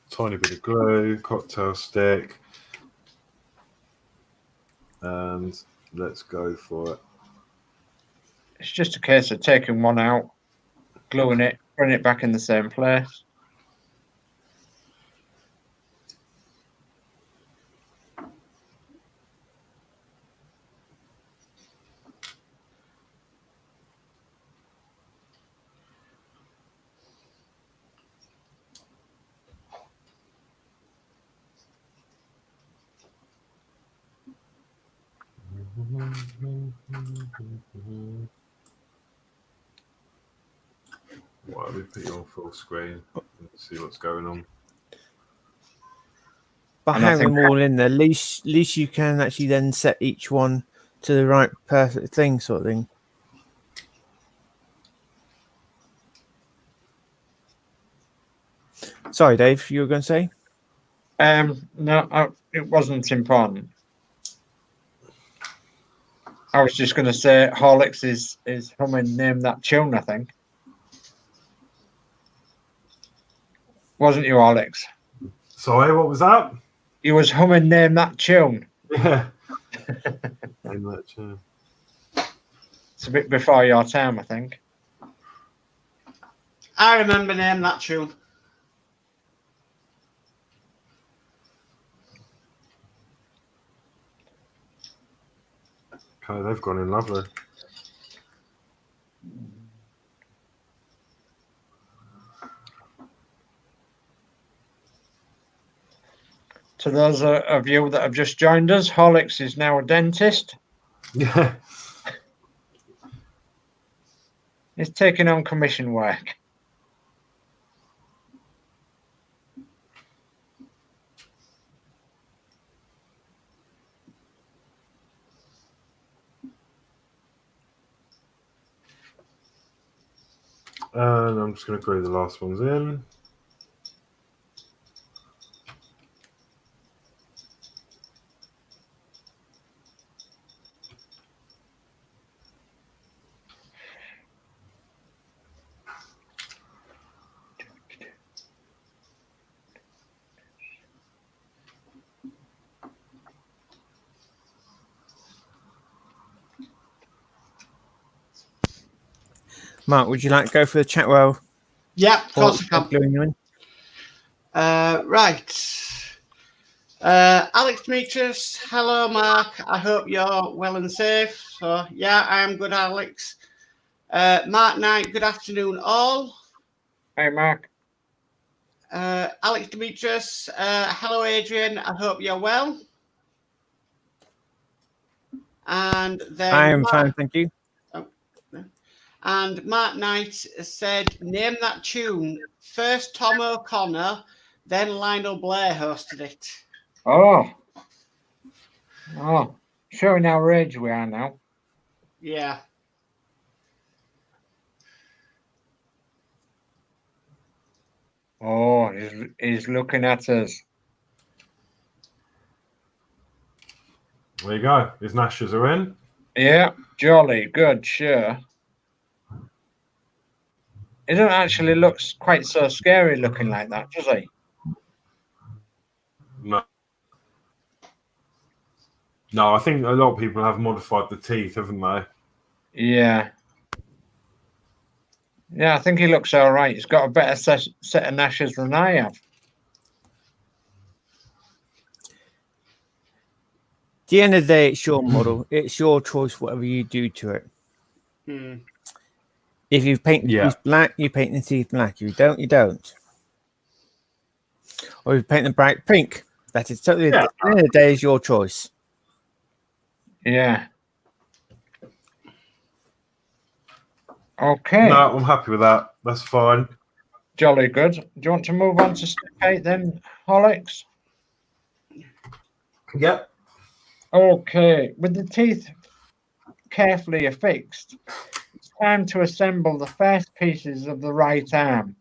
Tiny bit of glue, cocktail stick, and let's go for it. It's just a case of taking one out, gluing it, putting it back in the same place. Why don't we put you on full screen and see what's going on? By having them all in there, at least you can actually then set each one to the right perfect thing, sort of thing. Sorry, Dave, you were going to say? No, it wasn't important. I was just going to say Horlicks is humming Name That Tune, I think. Wasn't you, Horlicks? Sorry, what was that? You was humming Name That Tune. Yeah. Name That Tune. It's a bit before your time, I think. I remember Name That Tune. Okay, they've gone in lovely. To those of you that have just joined us, Horlicks is now a dentist. Yeah. He's taking on commission work. And I'm just going to glue the last ones in. Mark, would you like to go for the chat well? Yeah, of course I can. Right. Alex Demetrius, hello, Mark. I hope you're well and safe. So, yeah, I am good, Alex. Mark Knight, good afternoon, all. Hey, Mark. Alex Demetrius, hello, Adrian. I hope you're well. And then I am fine, thank you. And Mark Knight said, name that tune. First Tom O'Connor, then Lionel Blair hosted it. Oh, showing how age we are now. Yeah. Oh, he's looking at us. There you go. His Nashers are in. Yeah, jolly good, sure. He doesn't actually look quite so scary looking like that, does he? No. No, I think a lot of people have modified the teeth, haven't they? Yeah. Yeah, I think he looks all right. He's got a better set of Nashers than I have. At the end of the day, it's your model. It's your choice, whatever you do to it. If you paint the teeth black, you paint the teeth black. If you don't, you don't. Or you paint them bright pink. That is totally, at the end of the day, is your choice. Yeah. Okay. No, I'm happy with that. That's fine. Jolly good. Do you want to move on to step 8 then, Horlicks? Yep. Okay. With the teeth carefully affixed, it's time to assemble the first pieces of the right arm.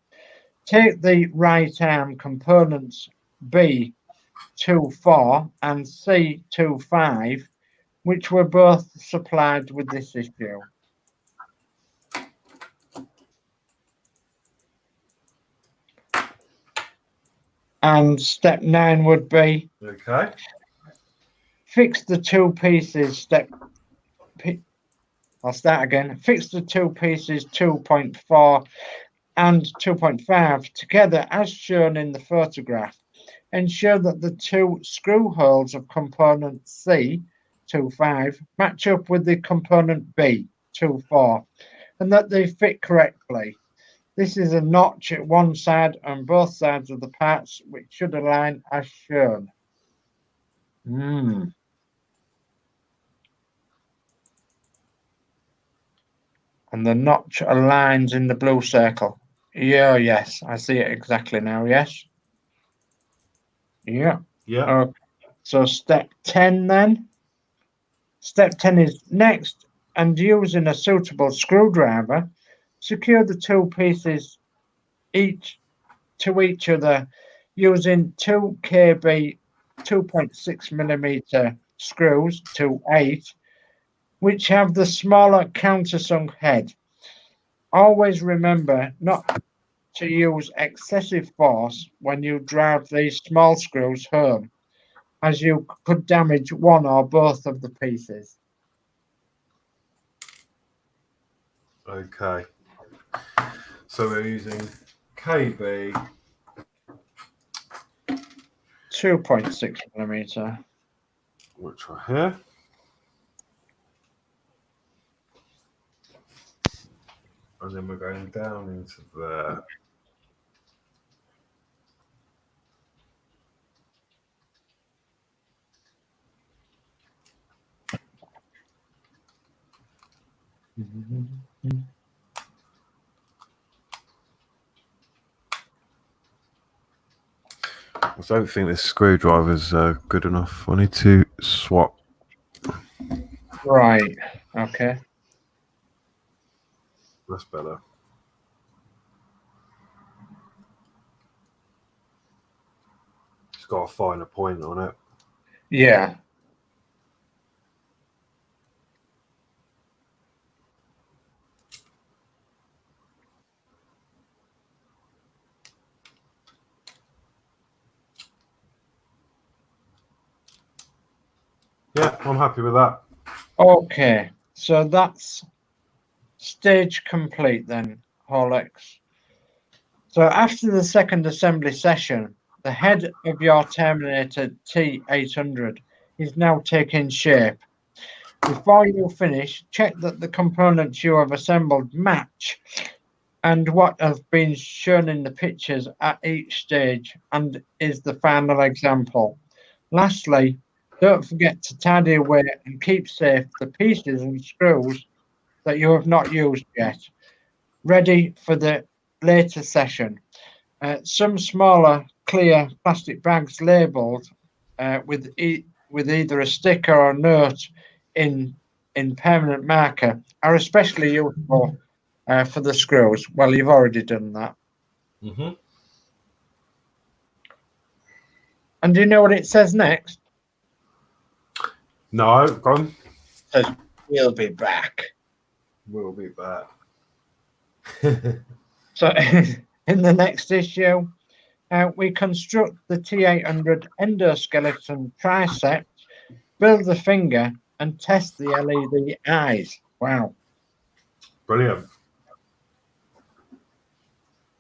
Take the right arm components B24 and C25, which were both supplied with this issue. And step 9 would be fix the two pieces. I'll start again. Fix the two pieces 2.4 and 2.5 together as shown in the photograph. Ensure that the two screw holes of component C25 match up with the component B24 and that they fit correctly. This is a notch at one side and both sides of the parts, which should align as shown. And the notch aligns in the blue circle. Yeah, yes, I see it exactly now, yes. Yeah. Okay. So step 10 then. Step 10 is next, and using a suitable screwdriver, secure the two pieces each to each other using 2 kb 2.6 millimeter screws to 8, which have the smaller countersunk head. Always remember not to use excessive force when you drive these small screws home, as you could damage one or both of the pieces. Okay. So we're using KB 2.6 millimeter. Which are here. And then we're going down into there. I don't think this screwdriver's good enough. I need to swap. Right. Okay. That's better. It's got a finer point on it. Yeah. Yeah, I'm happy with that. Okay, so that's stage complete then, Horlicks. So after the second assembly session, the head of your Terminator T-800 is now taking shape. Before you finish, check that the components you have assembled match and what has been shown in the pictures at each stage and is the final example. Lastly, don't forget to tidy away and keep safe the pieces and screws that you have not used yet, ready for the later session. Some smaller clear plastic bags labelled with either a sticker or a note in permanent marker are especially useful for the screws. Well, you've already done that. Mm-hmm. And do you know what it says next? No, go on. It says, we'll be back. We'll be back. So in the next issue, we construct the T-800 endoskeleton triceps, build the finger, and test the LED eyes. Wow. Brilliant.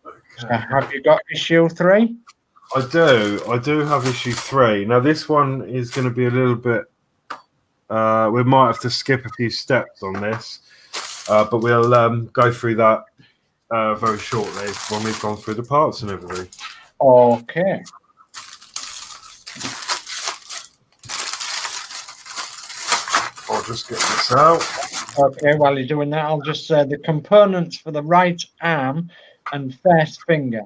Okay. So have you got issue 3? I do have issue 3. Now this one is going to be a little bit, we might have to skip a few steps on this, but we'll go through that very shortly when we've gone through the parts and everything. Okay. I'll just get this out. Okay, while you're doing that, I'll just say the components for the right arm and first finger.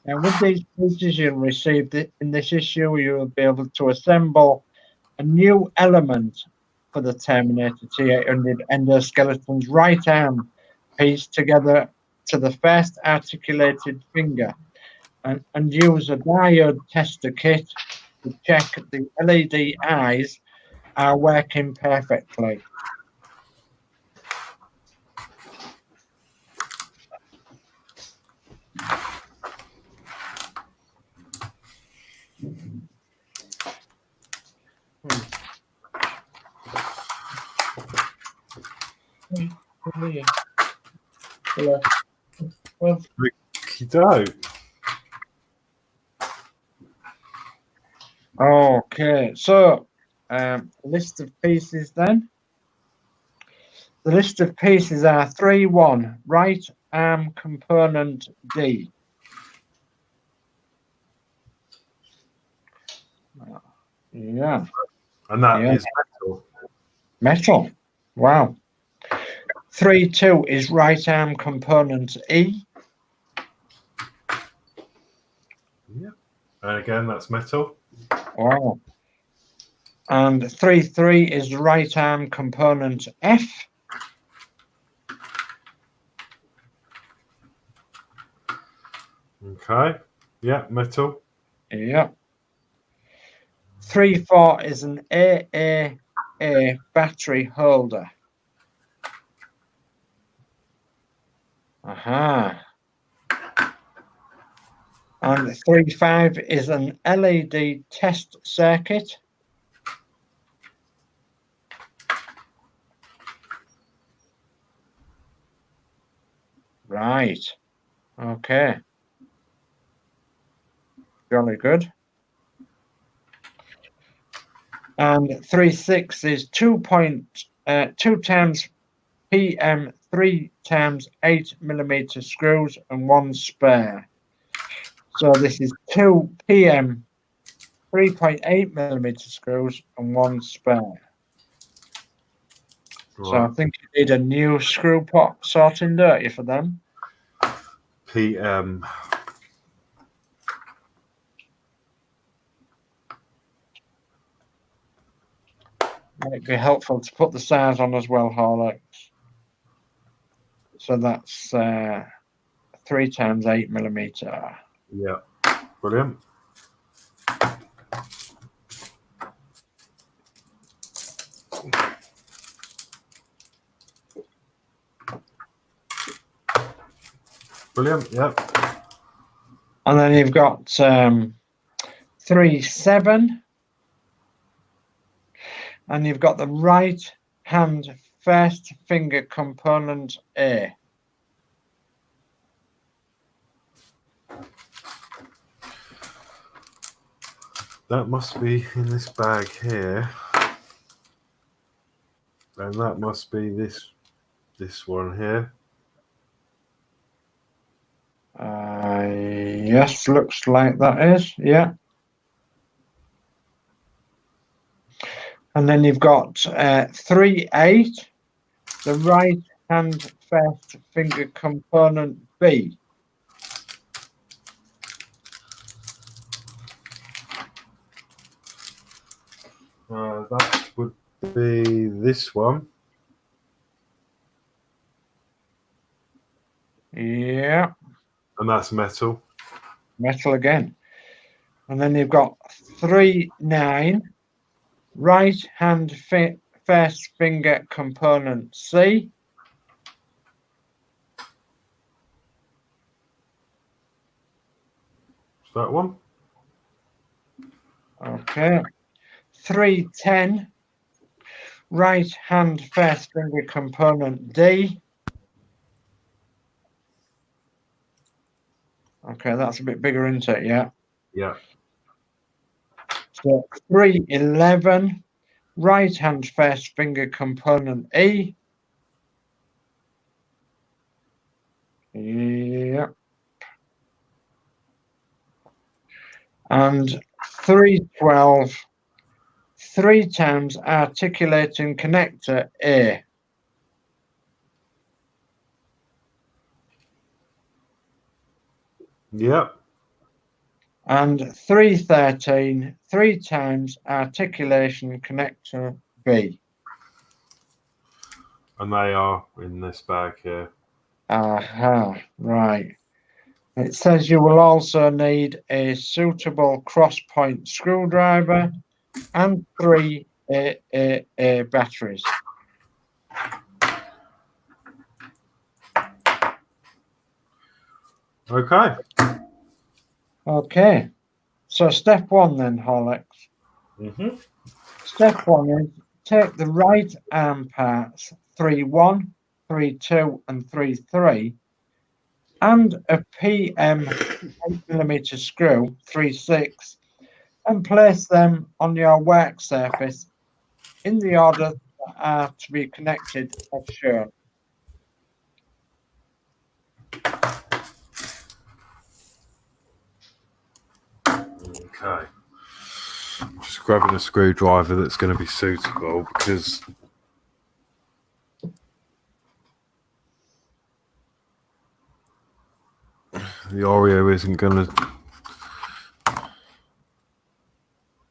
Now, with these pieces you'll receive in this issue, you'll be able to assemble a new element for the Terminator T-800 endoskeleton's right arm piece together to the first articulated finger, and use a diode tester kit to check the LED eyes are working perfectly. Well, okay, so list of pieces then. The list of pieces are 3-1, right arm component D. Yeah. And that is metal. Metal. Wow. 3-2 is right arm component E. Yeah. And again, that's metal. Wow. And 3-3 is right arm component F. Okay. Yeah, metal. Yeah. 3-4 is an AAA battery holder. Aha. And 3-5 is an LED test circuit. Right. Okay. Jolly good. And 3-6 is 2 times PM 3 times 8mm screws and 1 spare. So this is 2 PM 3.8mm screws and 1 spare. Right. So I think you need a new screw pot sorting, don't you, for them? PM. Might be helpful to put the size on as well, Horlicks. So that's 3 times 8mm. Yeah, brilliant. Brilliant, yeah. And then you've got 3-7. And you've got the right hand first finger component A. That must be in this bag here. And that must be this one here. Yes, looks like that is, yeah. And then you've got 3-8, the right hand first finger component B. That would be this one. Yeah. And that's metal. Metal again. And then you've got 3-9, right hand first finger component C. Is that one? Okay. 3-10, right hand first finger component D. Okay, that's a bit bigger, isn't it? Yeah. Yeah. So 3-11, right hand first finger component E. Yeah. And 3-12, 3 times articulating connector A. Yeah. And 3-13, 3 times articulation connector B. And they are in this bag here. Aha, right. It says you will also need a suitable cross-point screwdriver and 3 AAA batteries. Okay. Okay. So step 1 then, Horlicks. Mm-hmm. Step 1 is take the right arm parts 3-1, 3-2 and 3-3 and a PM 8mm screw 3-6 and place them on your work surface in the order that are to be connected as shown. Okay. Just grabbing a screwdriver that's going to be suitable because the Oreo isn't going to.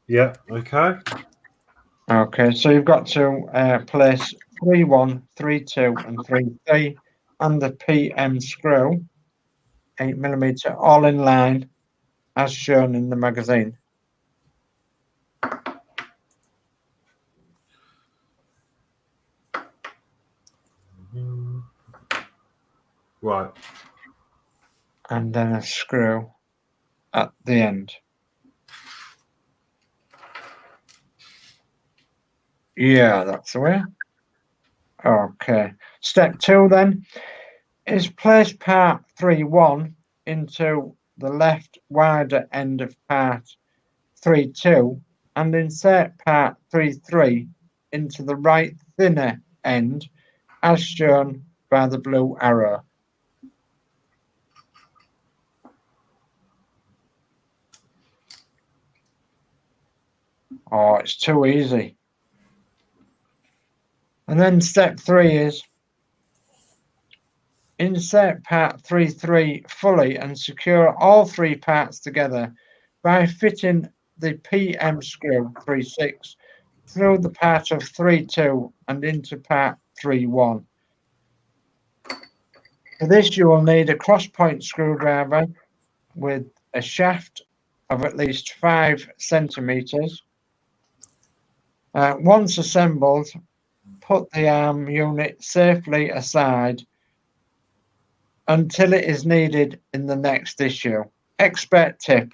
Yeah, okay. Okay, so you've got to place 3-1, 3-2 and 3-3 and the PM screw 8mm all in line as shown in the magazine. Right. And then a screw at the end. Yeah, that's the way. Okay. Step 2 then is place part 3-1 into the left wider end of part 3-2 and insert part 3-3 into the right thinner end as shown by the blue arrow. Oh, it's too easy. And then step 3 is insert part 3-3 fully and secure all 3 parts together by fitting the PM screw 3-6 through the part of 3-2 and into part 3-1. For this you will need a cross-point screwdriver with a shaft of at least 5 centimeters. Once assembled, put the arm unit safely aside until it is needed in the next issue. Expert tip: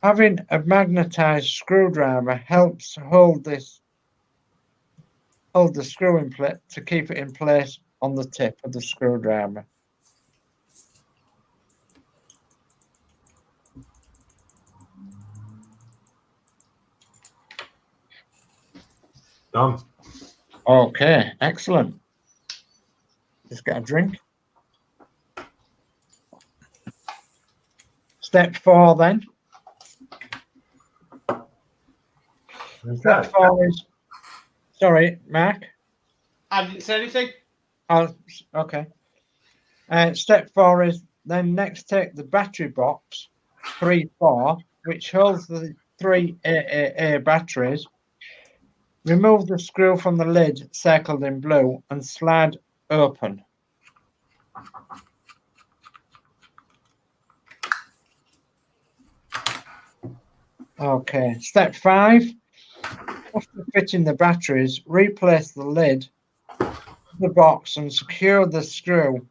having a magnetized screwdriver helps hold this hold the screw in place to keep it in place on the tip of the screwdriver. Done. Okay, excellent. Just get a drink. Step 4 then. Step 4 is, sorry, Mark. I didn't say anything. Oh, okay. Step 4 is then next take the battery box 3-4, which holds the 3 AAA batteries. Remove the screw from the lid circled in blue and slide open. Okay, step 5. After fitting the batteries, replace the lid of the box and secure the screw.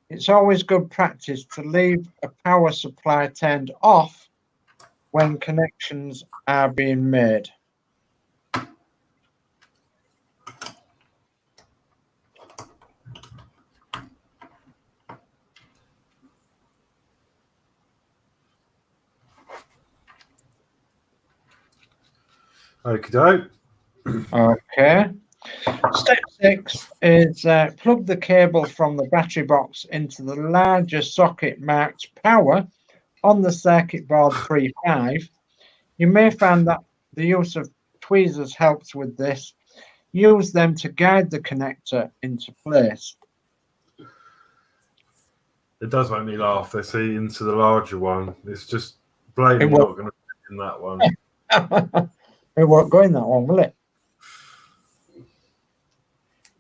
It's always good practice to leave a power supply turned off when connections are being made. Okey-doke. Okay. Step 6 is plug the cable from the battery box into the larger socket marked power on the circuit board 3.5. You may find that the use of tweezers helps with this. Use them to guide the connector into place. It does make me laugh. They see into the larger one. It's just blatantly not going to fit in that one. It won't go in that one, will it?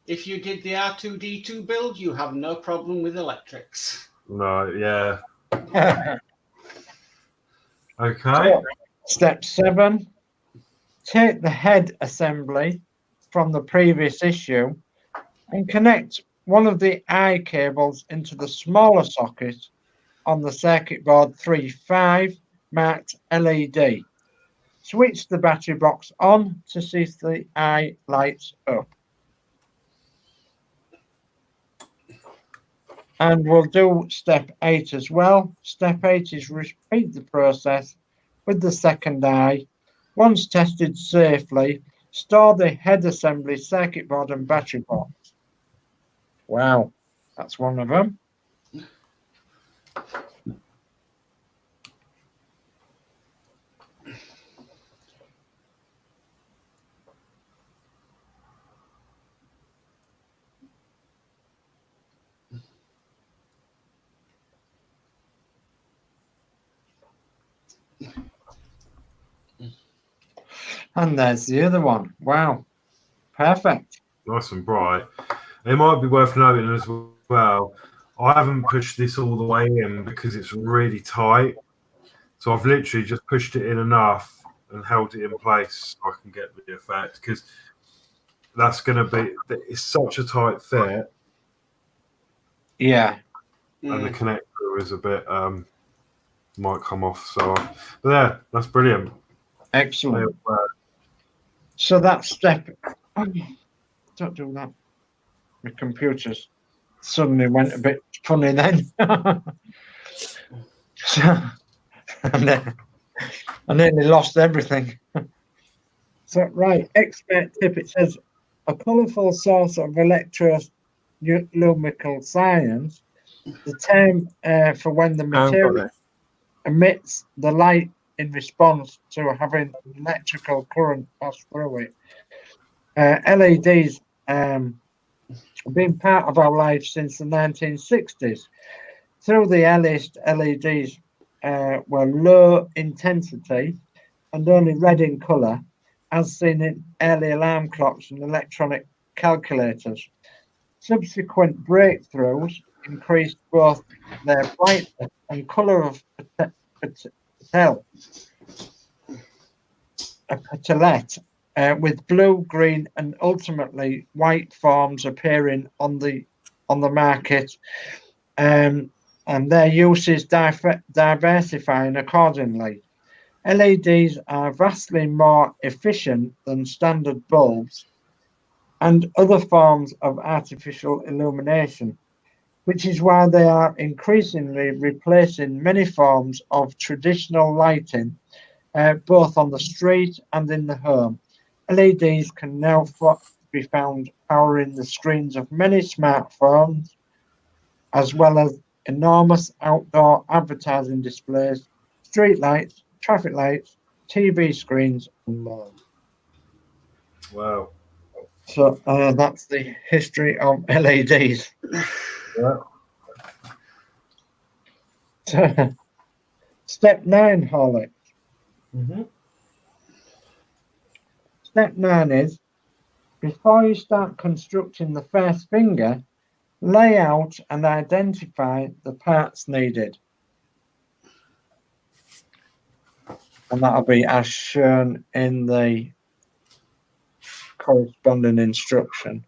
If you did the R2D2 build, you have no problem with electrics. No, yeah. Okay. So, step 7. Take the head assembly from the previous issue and connect one of the eye cables into the smaller socket on the circuit board 3.5 marked LED. Switch the battery box on to see the eye lights up. And we'll do step 8 as well. Step 8 is repeat the process with the second eye. Once tested safely, store the head assembly, circuit board and battery box. Wow, that's one of them. And there's the other one. Wow. Perfect. Nice and bright. It might be worth noting as well, I haven't pushed this all the way in because it's really tight. So I've literally just pushed it in enough and held it in place so I can get the effect, because that's going to be, it's such a tight fit. Yeah. And the connector is a bit, might come off. So, but yeah, that's brilliant. Excellent. So that's step. Oh, don't do that. My computer's suddenly went a bit funny then. So, and then I nearly lost everything. So, right, expert tip. It says a colourful source of electrolumical science. The term for when the material emits the light in response to having electrical current pass through it. LEDs have been part of our lives since the 1960s. Through the earliest LEDs were low intensity and only red in colour, as seen in early alarm clocks and electronic calculators. Subsequent breakthroughs increased both their brightness and colour of patellette, with blue, green, and ultimately white forms appearing on the market, and their use is diversifying accordingly. LEDs are vastly more efficient than standard bulbs and other forms of artificial illumination, which is why they are increasingly replacing many forms of traditional lighting, both on the street and in the home. LEDs can now be found powering the screens of many smartphones, as well as enormous outdoor advertising displays, street lights, traffic lights, TV screens, and more. Wow. So that's the history of LEDs. Yeah. Step 9, Horlicks. Mm-hmm. Step 9 is, before you start constructing the first finger, lay out and identify the parts needed. And that'll be as shown in the corresponding instruction.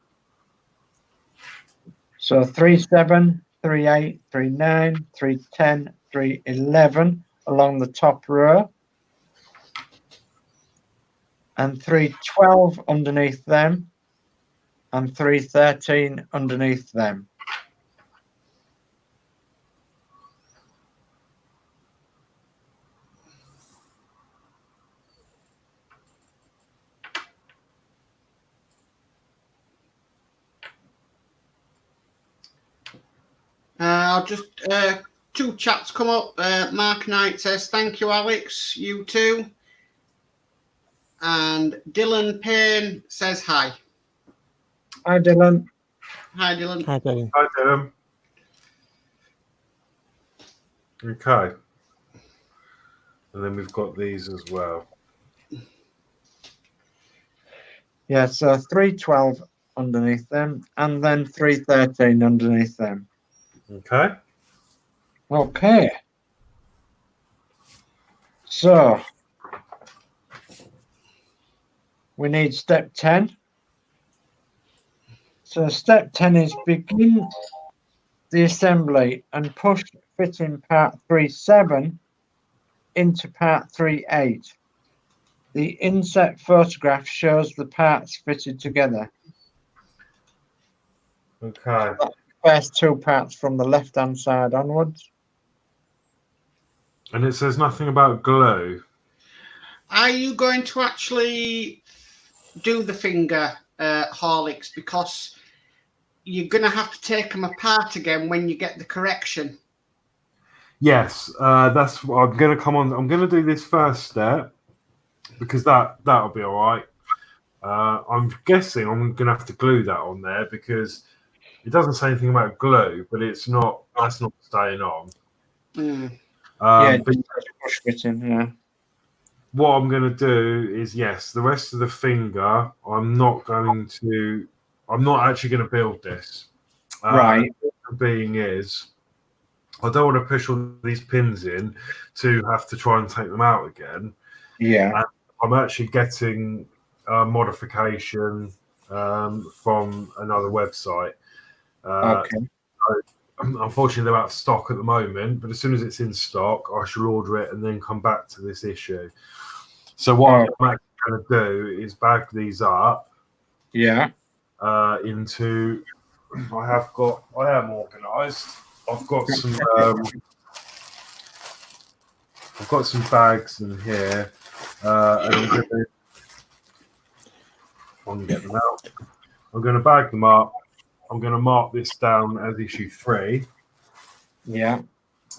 So 3/7, 3/8, 3/9, 3/10, 3/11 along the top row, and 3/12 underneath them, and 3/13 underneath them. I'll just two chats come up. Mark Knight says, "Thank you, Alex. You too." And Dylan Payne says, "Hi." Hi, Dylan. Hi, Dylan. Hi, Dylan. Hi, Dylan. Okay. And then we've got these as well. Yeah, so 3/12 underneath them, and then 3/13 underneath them. Okay. Okay. So we need step 10. So step 10 is begin the assembly and push fitting part 3/7 into part 3/8. The inset photograph shows the parts fitted together. Okay. First two parts from the left-hand side onwards. And it says nothing about glue. Are you going to actually do the finger, Horlicks? Because you're going to have to take them apart again when you get the correction. Yes, that's what I'm going to come on. I'm going to do this first step because that'll be all right. I'm guessing I'm going to have to glue that on there because it doesn't say anything about glue, but that's not staying on. Yeah, but push fitting, yeah. what I'm going to do is, yes, the rest of the finger, I'm not actually going to build this. Right. The being is, I don't want to push all these pins in to have to try and take them out again. Yeah. And I'm actually getting a modification from another website. Okay. Unfortunately, they're out of stock at the moment, but as soon as it's in stock, I shall order it and then come back to this issue. So what I'm actually going to do is bag these up. Yeah. Into. I am organised. I've got some bags in here, and I'm going to get them out. I'm going to bag them up. I'm going to mark this down as issue 3. Yeah.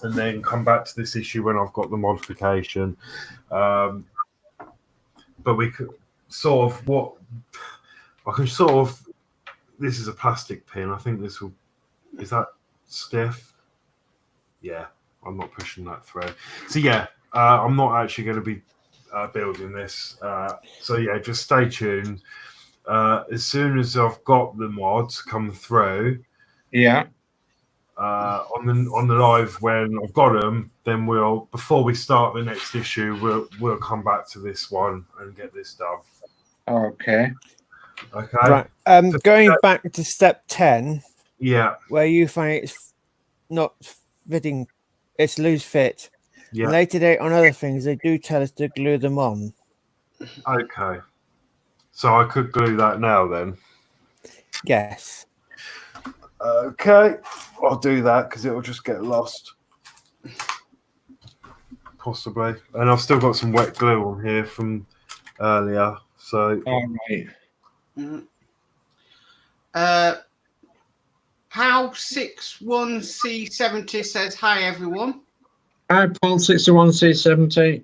And then come back to this issue when I've got the modification. But we could this is a plastic pin. I think is that stiff? Yeah, I'm not pushing that through. So yeah, I'm not actually going to be building this. So yeah, just stay tuned. As soon as I've got the mods come through, yeah, on the live when I've got them, then before we start the next issue, we'll come back to this one and get this done. Okay. Okay. Right. Going back to step 10. Yeah. Where you find it's not fitting, it's loose fit. Yeah. Later date on other things, they do tell us to glue them on. Okay. So I could glue that now then. Yes. Okay, I'll do that because it'll just get lost. Possibly. And I've still got some wet glue on here from earlier. So. All right. Mm-hmm. Pow61C70 says, hi, everyone. Hi, Paul 61C70.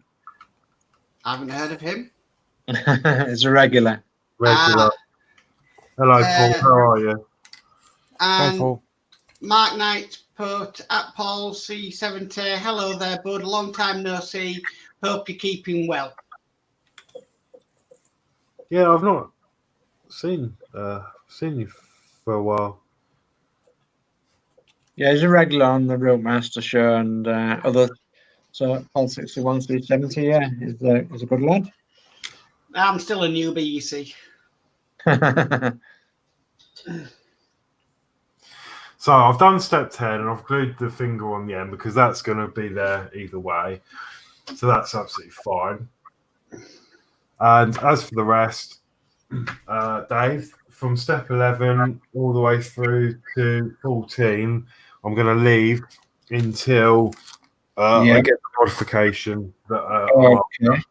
I haven't heard of him. It's a regular. Hello, Paul. How are you? Hi, And Paul. Mark Knight put at Paul C70. Hello there, bud. Long time no see. Hope you're keeping well. Yeah, I've not seen you for a while. Yeah, he's a regular on the Routemaster show and other. So Paul 61C70, yeah, is a good lad. I'm still a newbie, you see. So I've done step 10 and I've glued the finger on the end because that's going to be there either way. So that's absolutely fine. And as for the rest, Dave, from step 11 all the way through to 14, I'm going to leave until I get the modification that okay.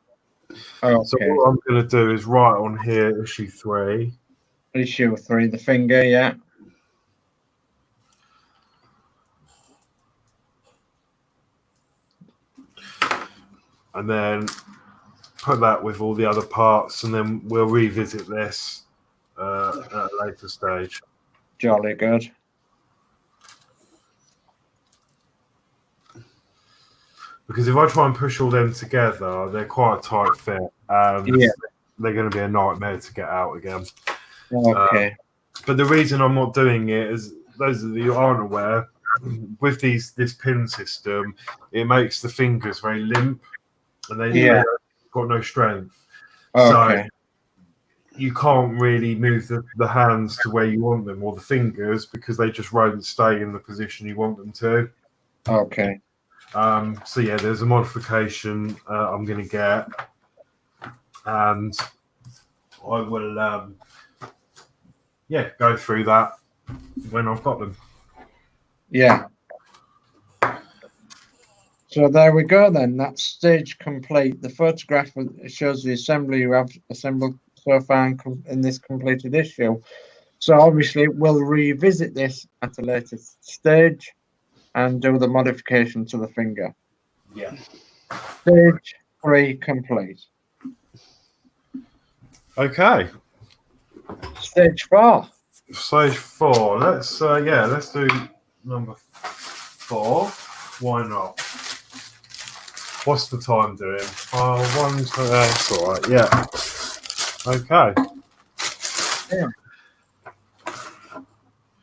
So what I'm going to do is write on here issue 3. Issue 3, the finger, yeah. And then put that with all the other parts, and then we'll revisit this at a later stage. Jolly good. Because if I try and push all them together, they're quite a tight fit, and they're going to be a nightmare to get out again. Okay. But the reason I'm not doing it is, those of you who aren't aware, with this pin system, it makes the fingers very limp, and they've got no strength. Okay. So you can't really move the hands to where you want them, or the fingers, because they just won't stay in the position you want them to. Okay. So yeah, there's a modification I'm going to get, and I will go through that when I've got them. Yeah. So there we go then. That's stage complete. The photograph shows the assembly you have assembled so far in this completed issue. So obviously we'll revisit this at a later stage and do the modification to the finger. Yeah. Stage 3 complete. Okay. Stage 4. Stage 4. Let's do number 4. Why not? What's the time doing? That's all right. Yeah. Okay. Yeah.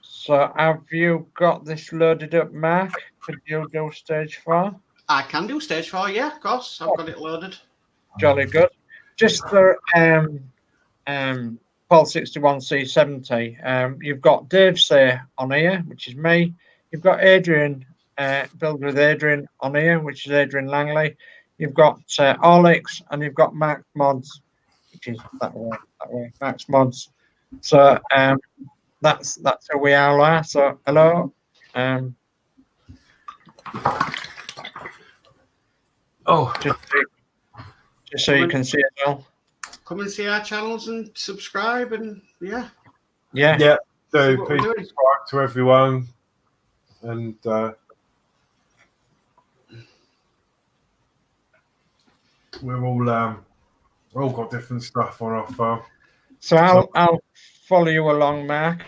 So have you got this loaded up, Mark? Could you do stage 4? I can do stage 4, yeah, of course. I've got it loaded. Jolly good. Just for Paul 61C70, you've got Dave Say on here, which is me. You've got Adrian, Build with Adrian on here, which is Adrian Langley. You've got Horlicks, and you've got Max Mods, which is that way, Max Mods. So that's who we all are. So hello. Just so you can see it all. Come and see our channels and subscribe, and yeah. So please subscribe to everyone, and we're all got different stuff on offer. So I'll follow you along, Mark,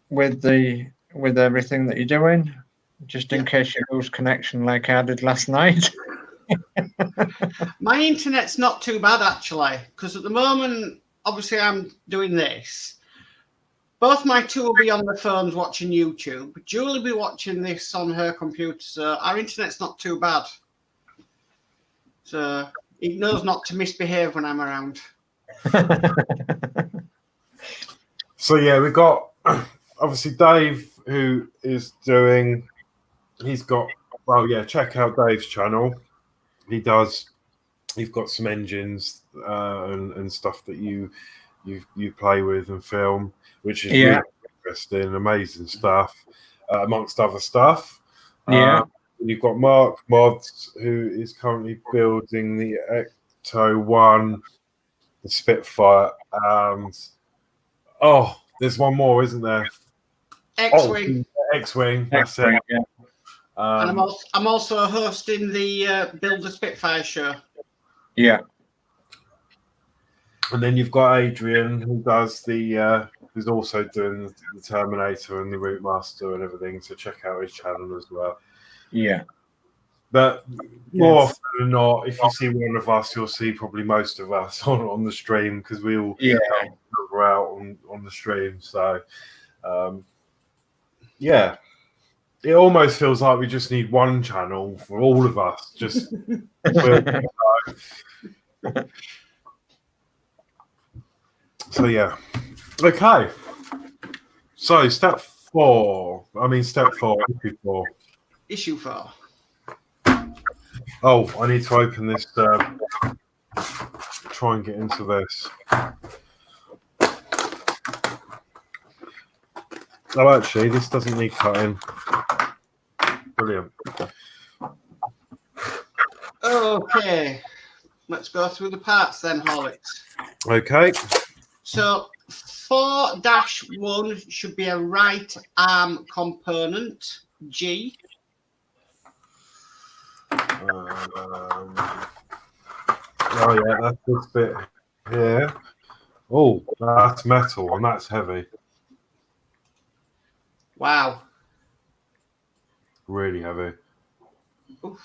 with everything that you're doing, just in case you lose connection like I did last night. My internet's not too bad, actually, because at the moment, obviously, I'm doing this. Both my two will be on their phones watching YouTube. Julie will be watching this on her computer, so our internet's not too bad. So it knows not to misbehave when I'm around. So yeah, we've got obviously Dave, who is doing. He's got check out Dave's channel. He's got some engines and stuff that you you play with and film, which is really interesting, amazing stuff, amongst other stuff. You've got Mark Mods, who is currently building the Ecto 1, the Spitfire, and there's one more, isn't there? X-Wing. X-Wing, that's it. Yeah. And I'm also hosting the Build the Spitfire show. Yeah. And then you've got Adrian, who does who's also doing the Terminator and the Routemaster and everything. So check out his channel as well. Yeah. But more often than not, if you see one of us, you'll see probably most of us on the stream, because we all go out on the stream. So, it almost feels like we just need one channel for all of us. Just so yeah. Okay. So step 4. Step 4. Issue 4. Oh, I need to open this. Try and get into this. Oh, actually, this doesn't need cutting. Brilliant. Okay, let's go through the parts then, Horlicks. Okay. So 4-1 should be a right arm component, G. That's this bit here. Oh, that's metal and that's heavy. Wow. Really heavy. Oof.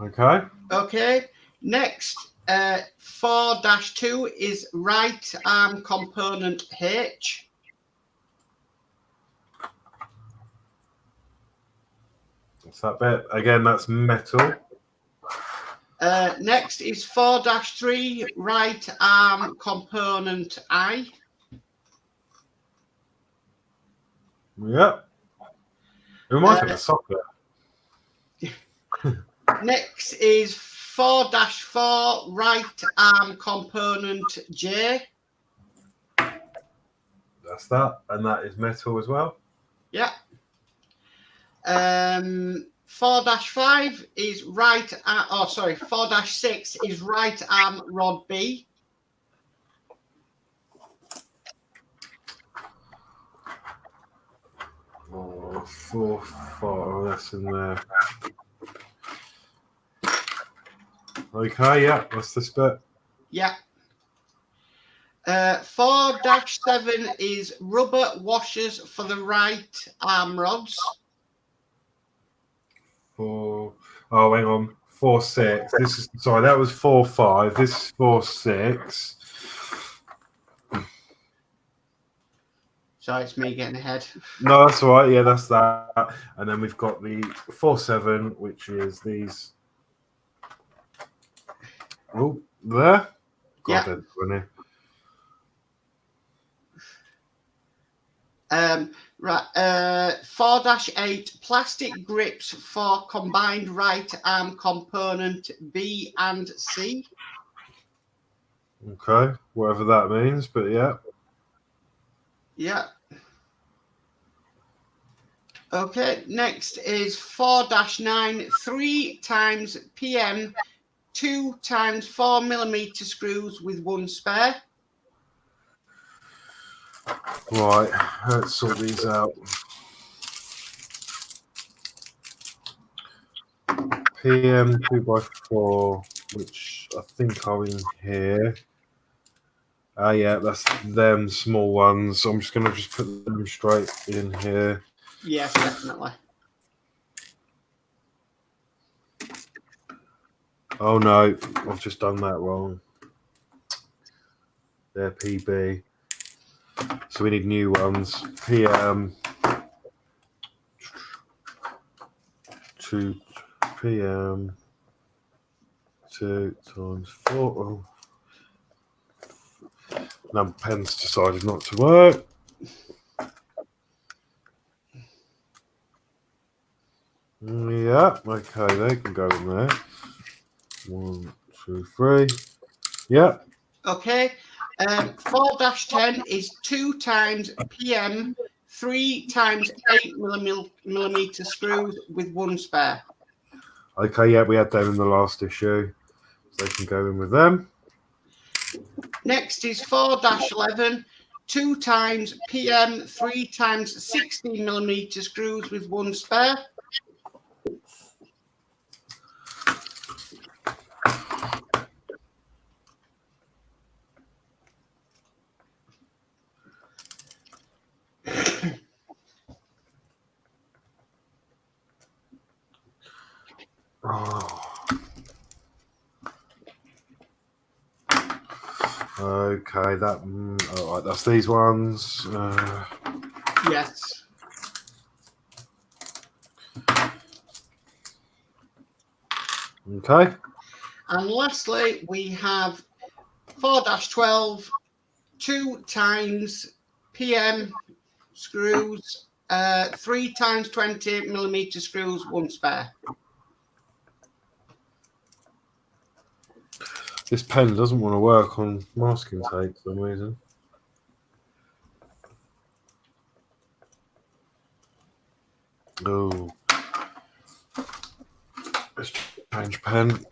Okay. Okay. Next, 4-2 is right arm component H. What's that bit? Again, that's metal. Next is 4-3 right arm component I. Yep. It reminds me of a socket. Next is 4-4 right arm component J. That's that, and that is metal as well. Yeah. 4-5 is right. 4-6 is right arm rod B. Oh, 4, 4. That's in there. Okay, yeah, that's this bit. Yeah. 4-7 is rubber washers for the right arm rods. 4. Oh, hang on. 4, 6. This is sorry. That was 4, 5. This is 4, 6. Sorry, it's me getting ahead. No, that's all right. Yeah, that's that. And then we've got the 4, 7, which is these. Oh, there. God, Yeah. Right. 4-8 plastic grips for combined right arm component B and C. Okay, whatever that means, but yeah. Yeah. Okay, next is 4-9, 3 times PM, 2 times 4mm screws with 1 spare. Right, let's sort these out. PM 2x4, which I think are in here. Yeah, that's them small ones. So I'm just gonna put them straight in here. Yes, definitely. Oh no, I've just done that wrong. They're PB. So we need new ones. PM 2 PM 2 times 4. Oh. Now pen's decided not to work. Yeah, okay, they can go in there. 1, 2, 3. Yeah. Okay. 4-10 is 2 times PM, 3 times 8 millimeter screws with 1 spare. Okay, yeah, we had them in the last issue, so they can go in with them. Next is 4-11, 2 times PM, 3 times 16 millimeter screws with 1 spare. Okay, that. All right, that's these ones. Yes. Okay. And lastly, we have 4-12, 2 times PM screws, 3 times 20 millimeter screws, 1 spare. This pen doesn't want to work on masking tape for some reason. Oh. Let's change pen.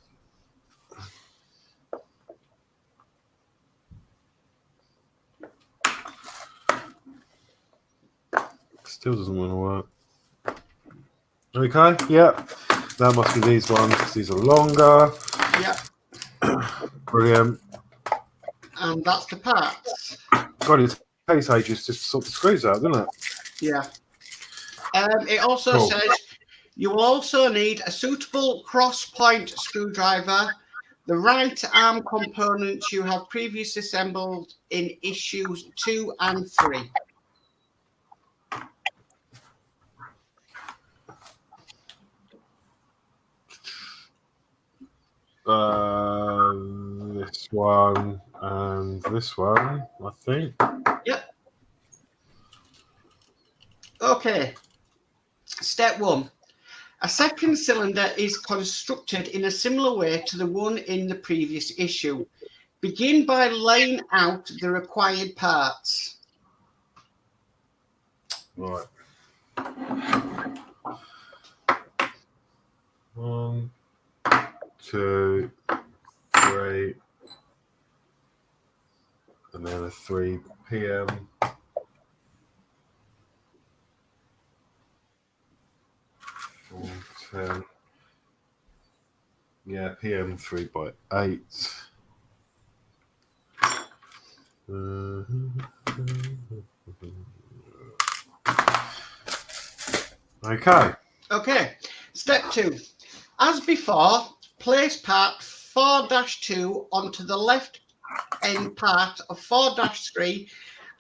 Still doesn't want to work. Okay, yeah. That must be these ones because these are longer. Yep. Brilliant. And that's the parts. God, it takes ages to sort the screws out, doesn't it? Yeah. It also says you will also need a suitable cross-point screwdriver, the right arm components you have previously assembled in issues 2 and 3. This one and this one, I think. Yep. Okay. Step 1. A second cylinder is constructed in a similar way to the one in the previous issue. Begin by laying out the required parts. Right. 1, 2, 3, and then a 3 PM. Four, 10. Yeah, PM 3x8. Okay. Okay. Step 2. As before, place part 4-2 onto the left end part of 4-3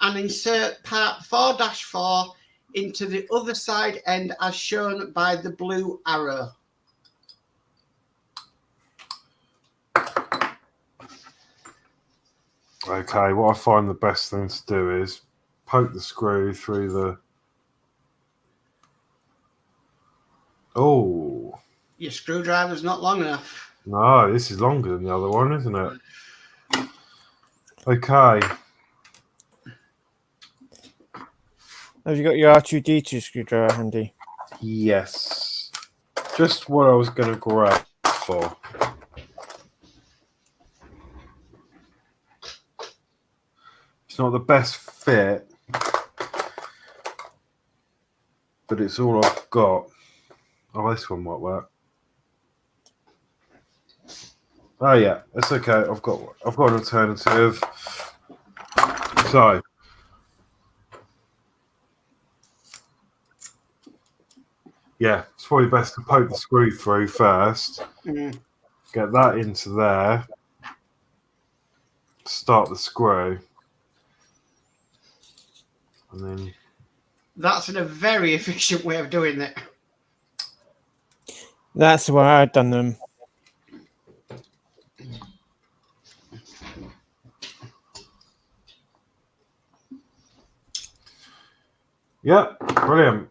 and insert part 4-4 into the other side end as shown by the blue arrow. Okay, what I find the best thing to do is poke the screw through the... Oh. Your screwdriver's not long enough. No, this is longer than the other one, isn't it? Okay. Have you got your R2-D2 screwdriver handy? Yes. Just what I was going to grab for. It's not the best fit, but it's all I've got. Oh, this one might work. Oh yeah, it's okay. I've got an alternative. So yeah, it's probably best to poke the screw through first. Mm. Get that into there. Start the screw. And then That's a very efficient way of doing it. That's the way I've done them. yeah, brilliant.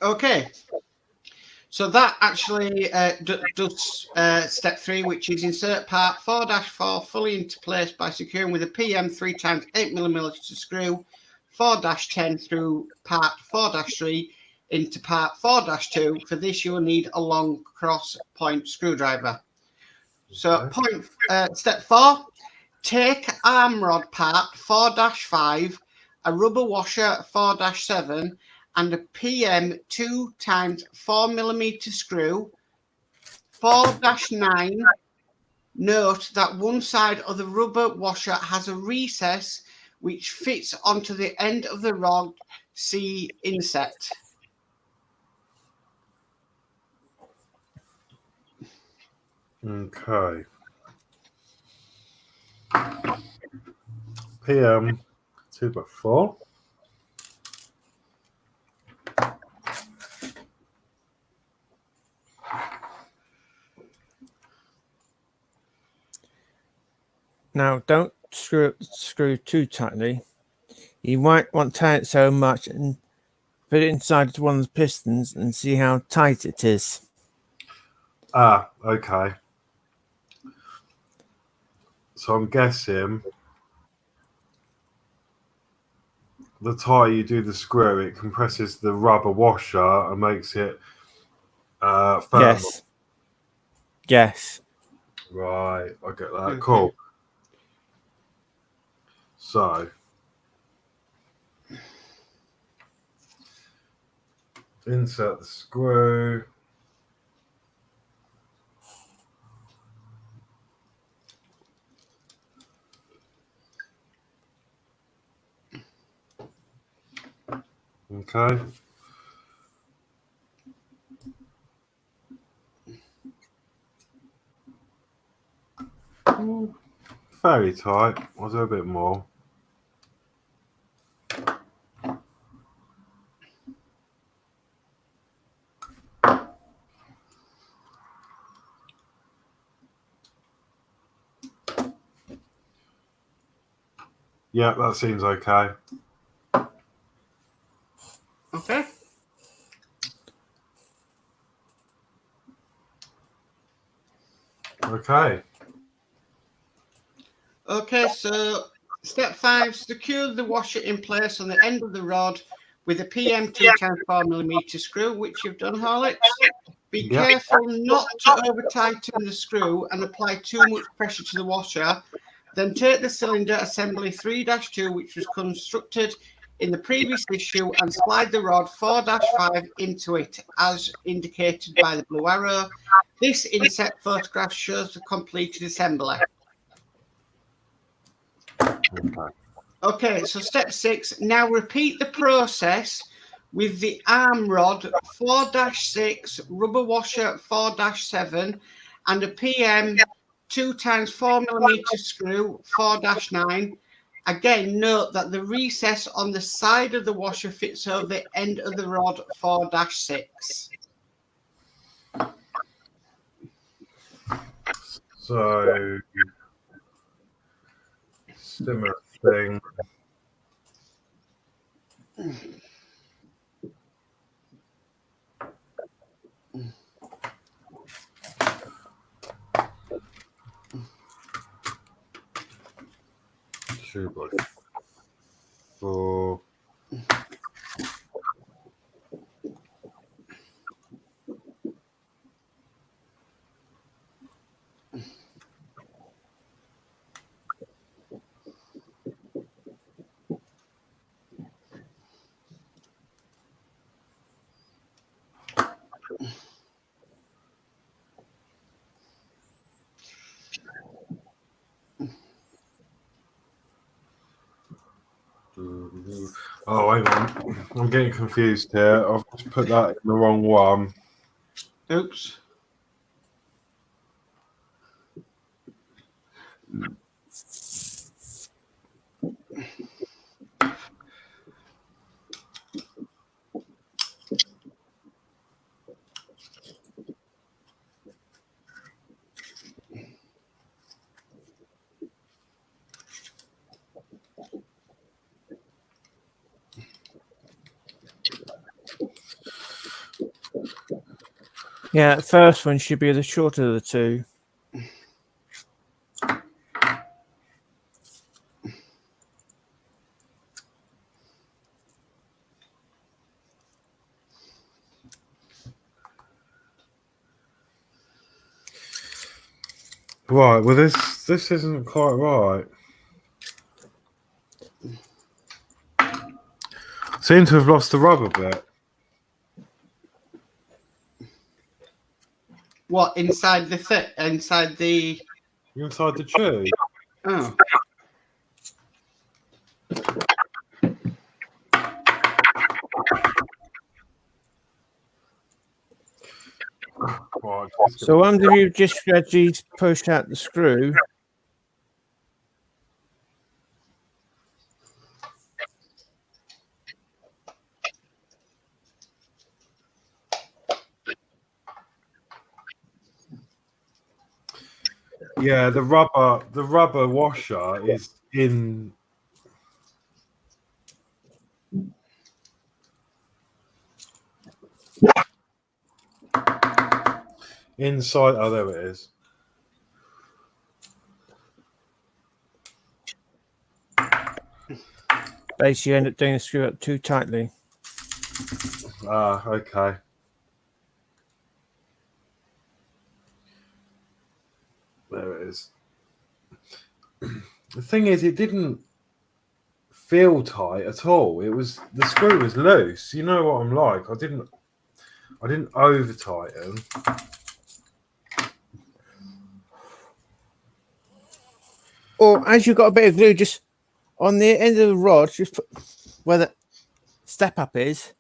Okay. So that actually does step 3, which is insert part 4-4 fully into place by securing with a PM 3x 8mm screw 4-10 through part 4-3 into part 4-2. For this, you will need a long cross point screwdriver. So step 4, take arm rod part 4-5, a rubber washer 4-7, and a PM 2x 4mm screw 4-9. Note that one side of the rubber washer has a recess which fits onto the end of the rod. See inset. Okay. PM 2x4. Now, don't screw too tightly. You might want to tie it so much and put it inside one of the pistons and see how tight it is. Ah, okay. So I'm guessing the tighter you do the screw, it compresses the rubber washer and makes it firmer. Yes. Yes. Right, I get that. Cool. So insert the screw. Okay. Very tight. I'll do a bit more. Yeah, that seems okay. Okay. Okay. Okay, so step 5, secure the washer in place on the end of the rod with a PM 2x4mm screw, which you've done, Horlicks. Be careful not to over tighten the screw and apply too much pressure to the washer. Then take the cylinder assembly 3-2, which was constructed in the previous issue, and slide the rod 4-5 into it, as indicated by the blue arrow. This inset photograph shows the completed assembly. Okay, so step 6. Now repeat the process with the arm rod 4-6, rubber washer 4-7, and a PM 2x4mm screw 4-9. Again, note that the recess on the side of the washer fits over the end of the rod 4-6. So similar thing. Two by four. Oh, hang on. I'm getting confused here. I've just put that in the wrong one. Oops. Yeah, the first one should be the shorter of the two. Right, well this isn't quite right. Seem to have lost the rubber bit. What, inside the inside the tube? Oh. Right, So once you just gradually push out the screw, yeah, the rubber washer is in. Inside, oh, there it is. basically you end up doing the screw up too tightly. Ah, okay. There it is. The thing is, it didn't feel tight at all. It was, the screw was loose. You know what I'm like. I didn't over tighten. Or as you've got a bit of glue, just on the end of the rod, just put where the step up is,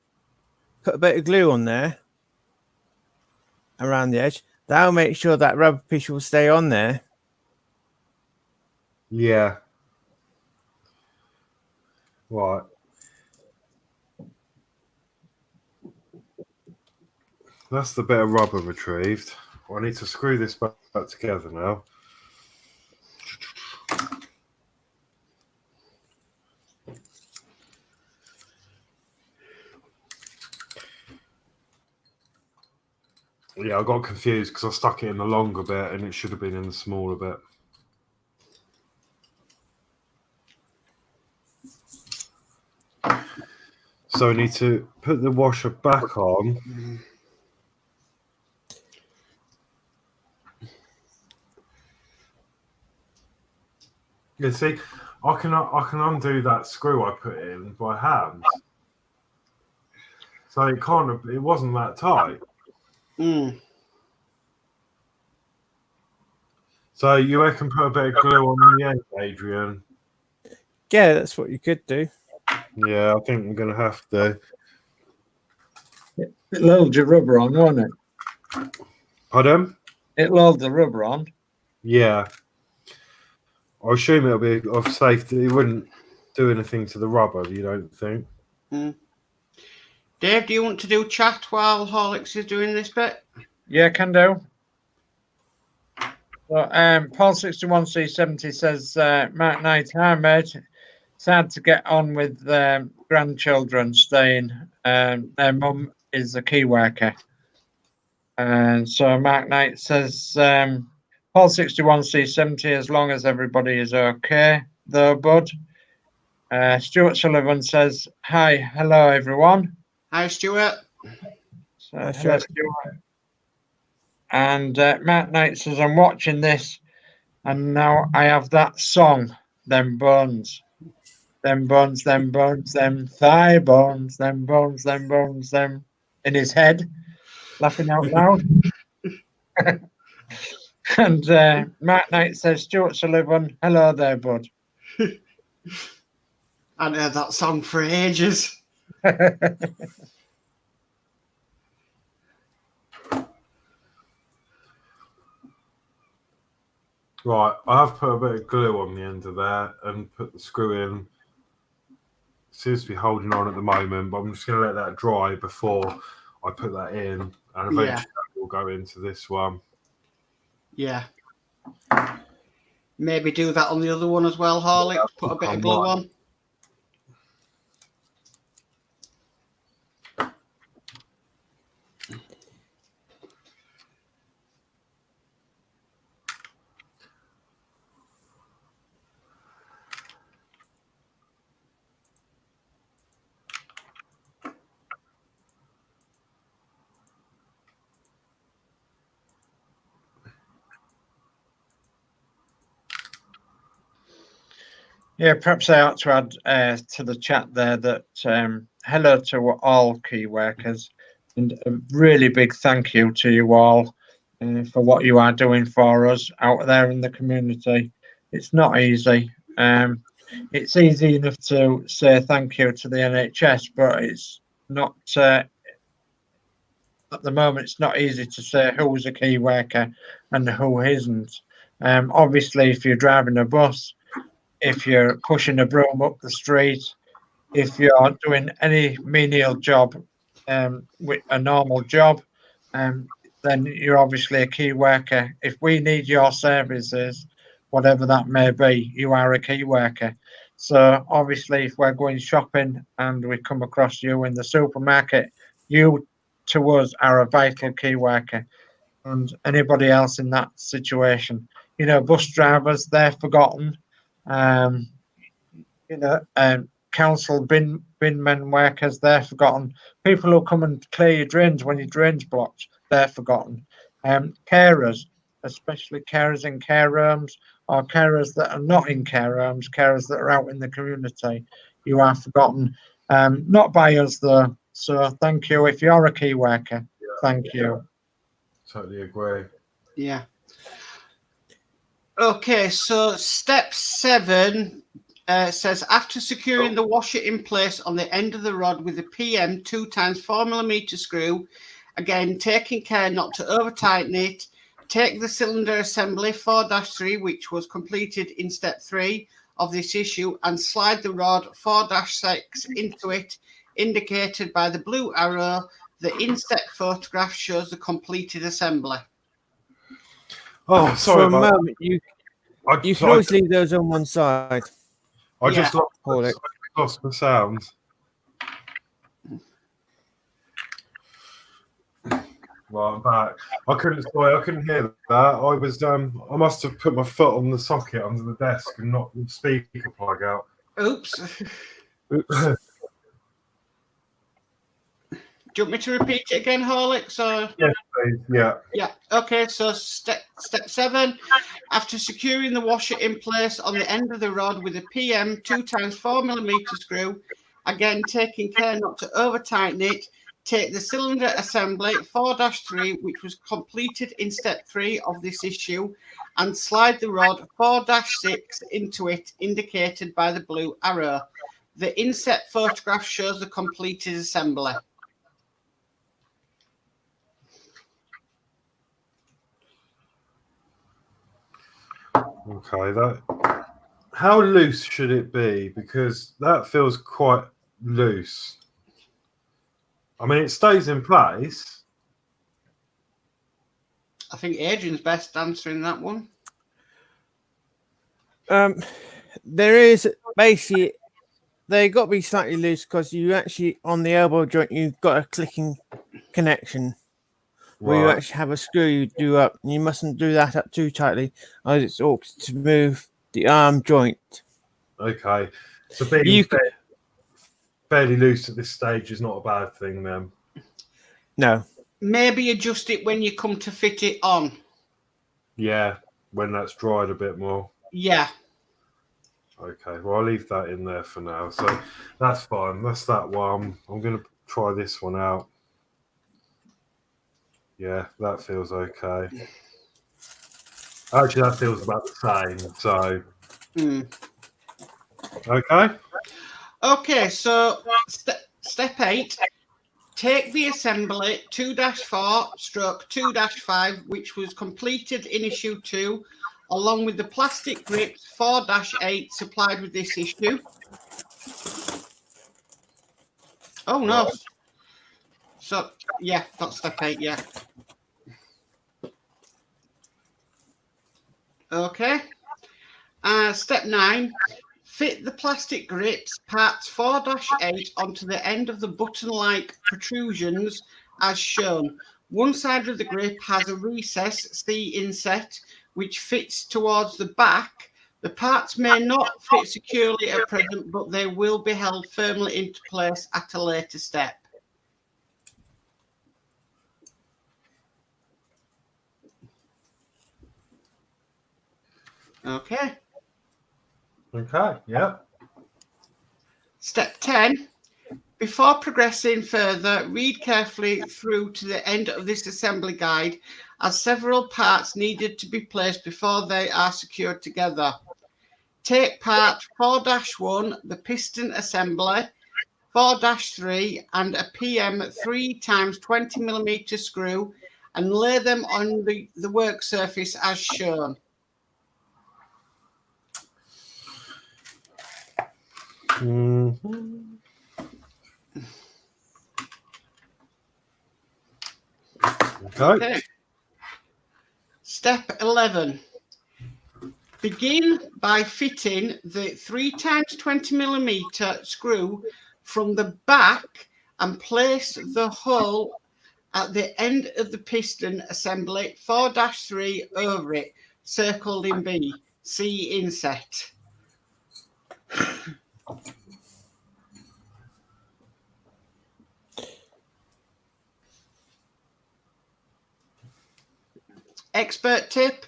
put a bit of glue on there around the edge. That'll make sure that rubber piece will stay on there. Yeah. Right. That's the bit of rubber retrieved. I need to screw this back together now. Yeah, I got confused because I stuck it in the longer bit and it should have been in the smaller bit. So I need to put the washer back on. You see, I can undo that screw I put in by hand. So it wasn't that tight. Mm. So you reckon put a bit of glue on the end, Adrian? Yeah, that's what you could do. Yeah, I think I'm gonna have to. It'll hold your rubber on, won't it? Pardon? It'll hold the rubber on. Yeah. I assume it'll be of safety. It wouldn't do anything to the rubber, you don't think? Mm. Dave, do you want to do chat while Horlicks is doing this bit? Yeah, can do. So, Paul 61C70 says, Mark Knight, hi mate. It's hard to get on with grandchildren staying. Their mum is a key worker. And so Mark Knight says, Paul 61C70, as long as everybody is okay, though, bud. Stuart Sullivan says, hi, hello, everyone. Hi, Stuart. So, hello, Stuart. And Mark Knight says, I'm watching this, and now I have that song, them bones. Them bones, them bones, them thigh bones, them bones, them bones, them in his head, laughing out loud. And Mark Knight says, Stuart Sullivan, hello there, bud. I've heard that song for ages. Right, I have put a bit of glue on the end of there and put the screw in. Seems to be holding on at the moment, but I'm just going to let that dry before I put that in, and eventually that will go into this one. Yeah. Maybe do that on the other one as well, Horlicks. Yeah, put a bit of glue on. Yeah, perhaps I ought to add to the chat there that hello to all key workers, and a really big thank you to you all for what you are doing for us out there in the community. It's not easy. It's easy enough to say thank you to the NHS, but it's not at the moment. It's not easy to say who's a key worker and who isn't. Obviously, if you're driving a bus, if you're pushing a broom up the street, if you're doing any menial job with a normal job, then you're obviously a key worker. If we need your services, whatever that may be, you are a key worker. So obviously, if we're going shopping and we come across you in the supermarket, you to us are a vital key worker. And anybody else in that situation, bus drivers, they're forgotten. Um, council bin men workers, they're forgotten. People who come and clear your drains when your drains blocked, they're forgotten. Carers, especially carers in care homes or carers that are not in care homes, carers that are out in the community, you are forgotten. Not by us though. So thank you. If you're a key worker, thank you. Totally agree. Yeah. Okay, so step 7 says after securing the washer in place on the end of the rod with a PM 2 times 4mm screw, again taking care not to over tighten it, take the cylinder assembly 4-3, which was completed in step 3 of this issue, and slide the rod 4-6 into it, indicated by the blue arrow. The inset photograph shows the completed assembly. Oh, sorry For a about moment, you can always leave those on one side. I just Horlicks. lost the sound. Right, I'm back. I couldn't hear that. I must have put my foot on the socket under the desk and knocked the speaker plug out. Oops. Do you want me to repeat it again, Horlicks? Yes, please. Yeah. Yeah. Okay. So step 7, after securing the washer in place on the end of the rod with a PM 2 times 4mm screw, again taking care not to over tighten it, take the cylinder assembly 4-3, which was completed in step 3 of this issue, and slide the rod 4-6 into it, indicated by the blue arrow. The inset photograph shows the completed assembly. Okay, how loose should it be? Because that feels quite loose. I mean, it stays in place. I think Adrian's best answering that one. There is basically they got to be slightly loose because you actually on the elbow joint you've got a clicking connection where you actually have a screw you do up, and you mustn't do that up too tightly, as it's awkward to move the arm joint. Okay, so being fairly loose at this stage is not a bad thing, then. No. Maybe adjust it when you come to fit it on. Yeah, when that's dried a bit more. Yeah. Okay, well, I'll leave that in there for now. So that's fine. That's that one. I'm going to try this one out. Yeah, that feels okay. Actually, that feels about the same. So, okay. Okay, so step 8. Take the assembly 2-4/2-5, which was completed in issue 2, along with the plastic grips 4-8 supplied with this issue. Oh, no. Right. So, yeah, that's step 8, yeah. Okay. Step 9. Fit the plastic grips parts 4-8 onto the end of the button-like protrusions as shown. One side of the grip has a recess, C inset, which fits towards the back. The parts may not fit securely at present, but they will be held firmly into place at a later step. Okay. Okay, yeah. Step 10. Before progressing further, read carefully through to the end of this assembly guide, as several parts needed to be placed before they are secured together. Take part 4-1, the piston assembly, 4-3 and a PM 3 times 20mm screw, and lay them on the work surface as shown. Mm-hmm. Okay. Step 11. Begin by fitting the 3 times 20mm screw from the back and place the hole at the end of the piston assembly 4-3 over it, circled in B. See inset. Expert tip: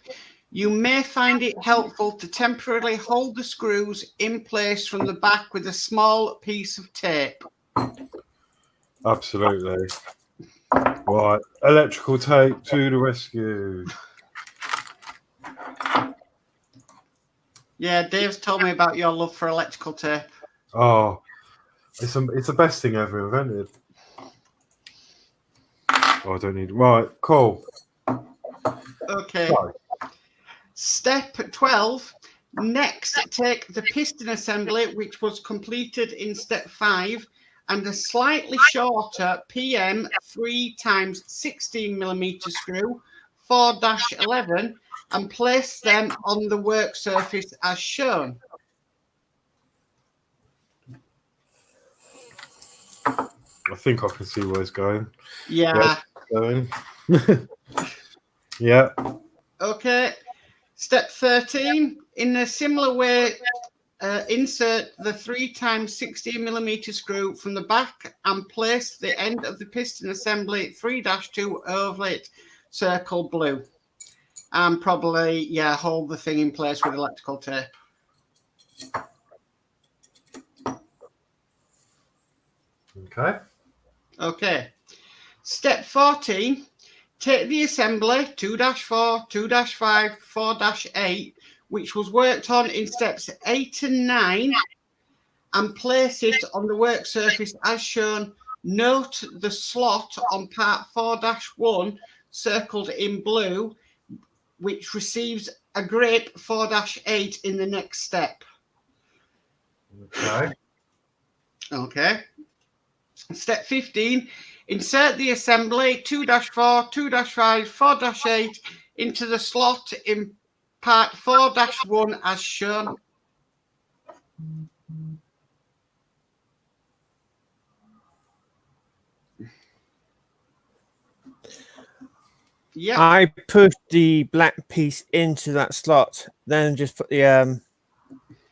you may find it helpful to temporarily hold the screws in place from the back with a small piece of tape. Absolutely. Right, electrical tape to the rescue. Yeah, Dave's told me about your love for electrical tape. Oh, it's the best thing ever invented. Oh, I don't need. Right, cool. Okay. So, Step 12. Next, take the piston assembly, which was completed in step 5, and a slightly shorter PM 3 times 16mm screw, 4-11, and place them on the work surface as shown. I think I can see where it's going. Yeah. Going. Yeah. Okay. Step 13. In a similar way, insert the 3 times 16mm screw from the back and place the end of the piston assembly 3-2 over it, circle blue. And probably, hold the thing in place with electrical tape. Okay. Okay. Step 14. Take the assembly 2-4, 2-5, 4-8, which was worked on in steps 8 and 9, and place it on the work surface as shown. Note the slot on part 4-1 circled in blue, which receives a grip 4-8 in the next step. Okay. Okay. Step 15. Insert the assembly 2-4, 2-5, 4-8 into the slot in part 4-1 as shown. Yeah. I pushed the black piece into that slot, then just put the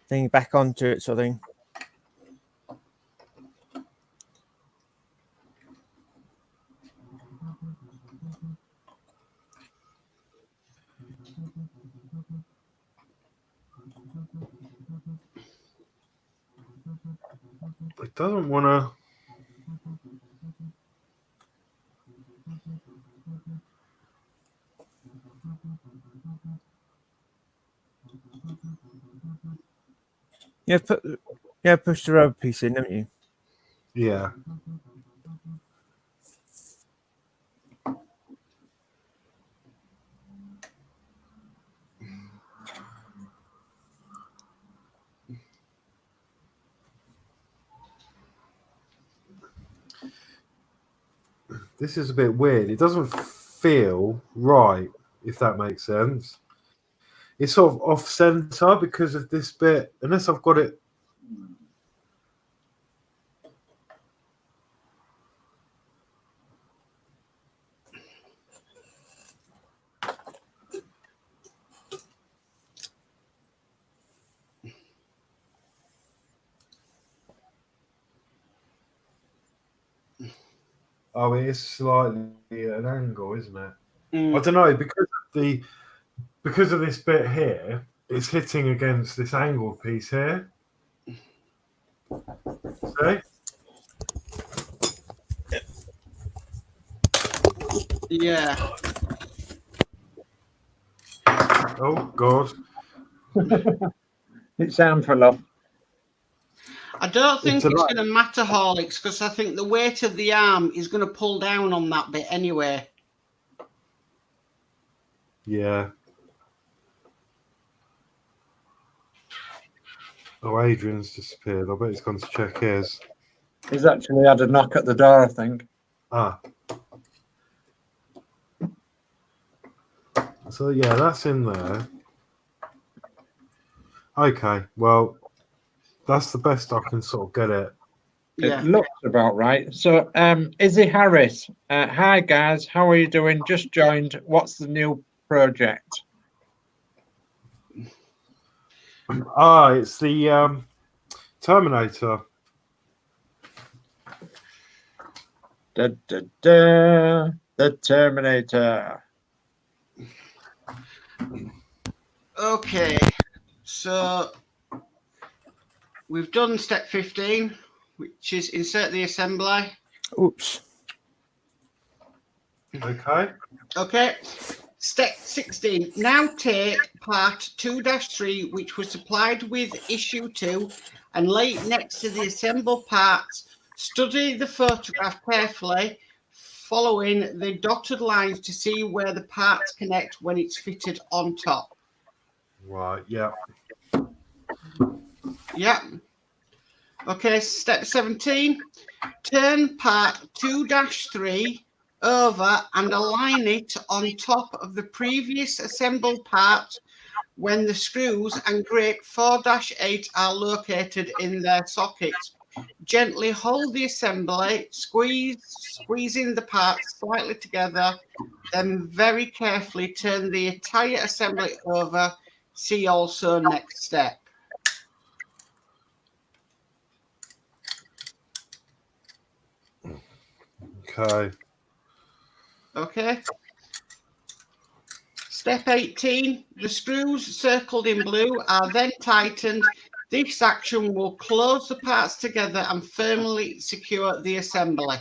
thing back onto it, sort of thing. It doesn't want to. Push the rubber piece in, haven't you? Yeah. This is a bit weird. It doesn't feel right, if that makes sense. It's sort of off center because of this bit, unless I've got it. Oh, it is slightly at an angle, isn't it? I don't know, because of this bit here, it's hitting against this angled piece here. See? Yeah. Oh God. It's sound for love. I don't think It's a it's lot. going to matter, Horlicks, because I think the weight of the arm is going to pull down on that bit anyway. Yeah. Oh, Adrian's disappeared. I bet he's gone to check his. He's actually had a knock at the door, I think. Ah. So yeah, that's in there. Okay, well, that's the best I can sort of get it. Yeah. It looks about right. So, Izzy Harris, hi guys, how are you doing? Just joined. What's the new project? It's the Terminator. The Terminator. Okay, so we've done step 15, which is insert the assembly. Oops. Okay. Okay, step 16. Now take part 2-3, which was supplied with issue 2, and lay it next to the assembled parts. Study the photograph carefully, following the dotted lines to see where the parts connect when it's fitted on top. Right, yeah. Yeah. Okay, step 17. Turn part 2-3 over and align it on top of the previous assembled part when the screws and grate 4-8 are located in their sockets. Gently hold the assembly, squeezing the parts slightly together, then very carefully turn the entire assembly over. See also next step. Okay. Okay. Step 18. The screws circled in blue are then tightened. This action will close the parts together and firmly secure the assembly.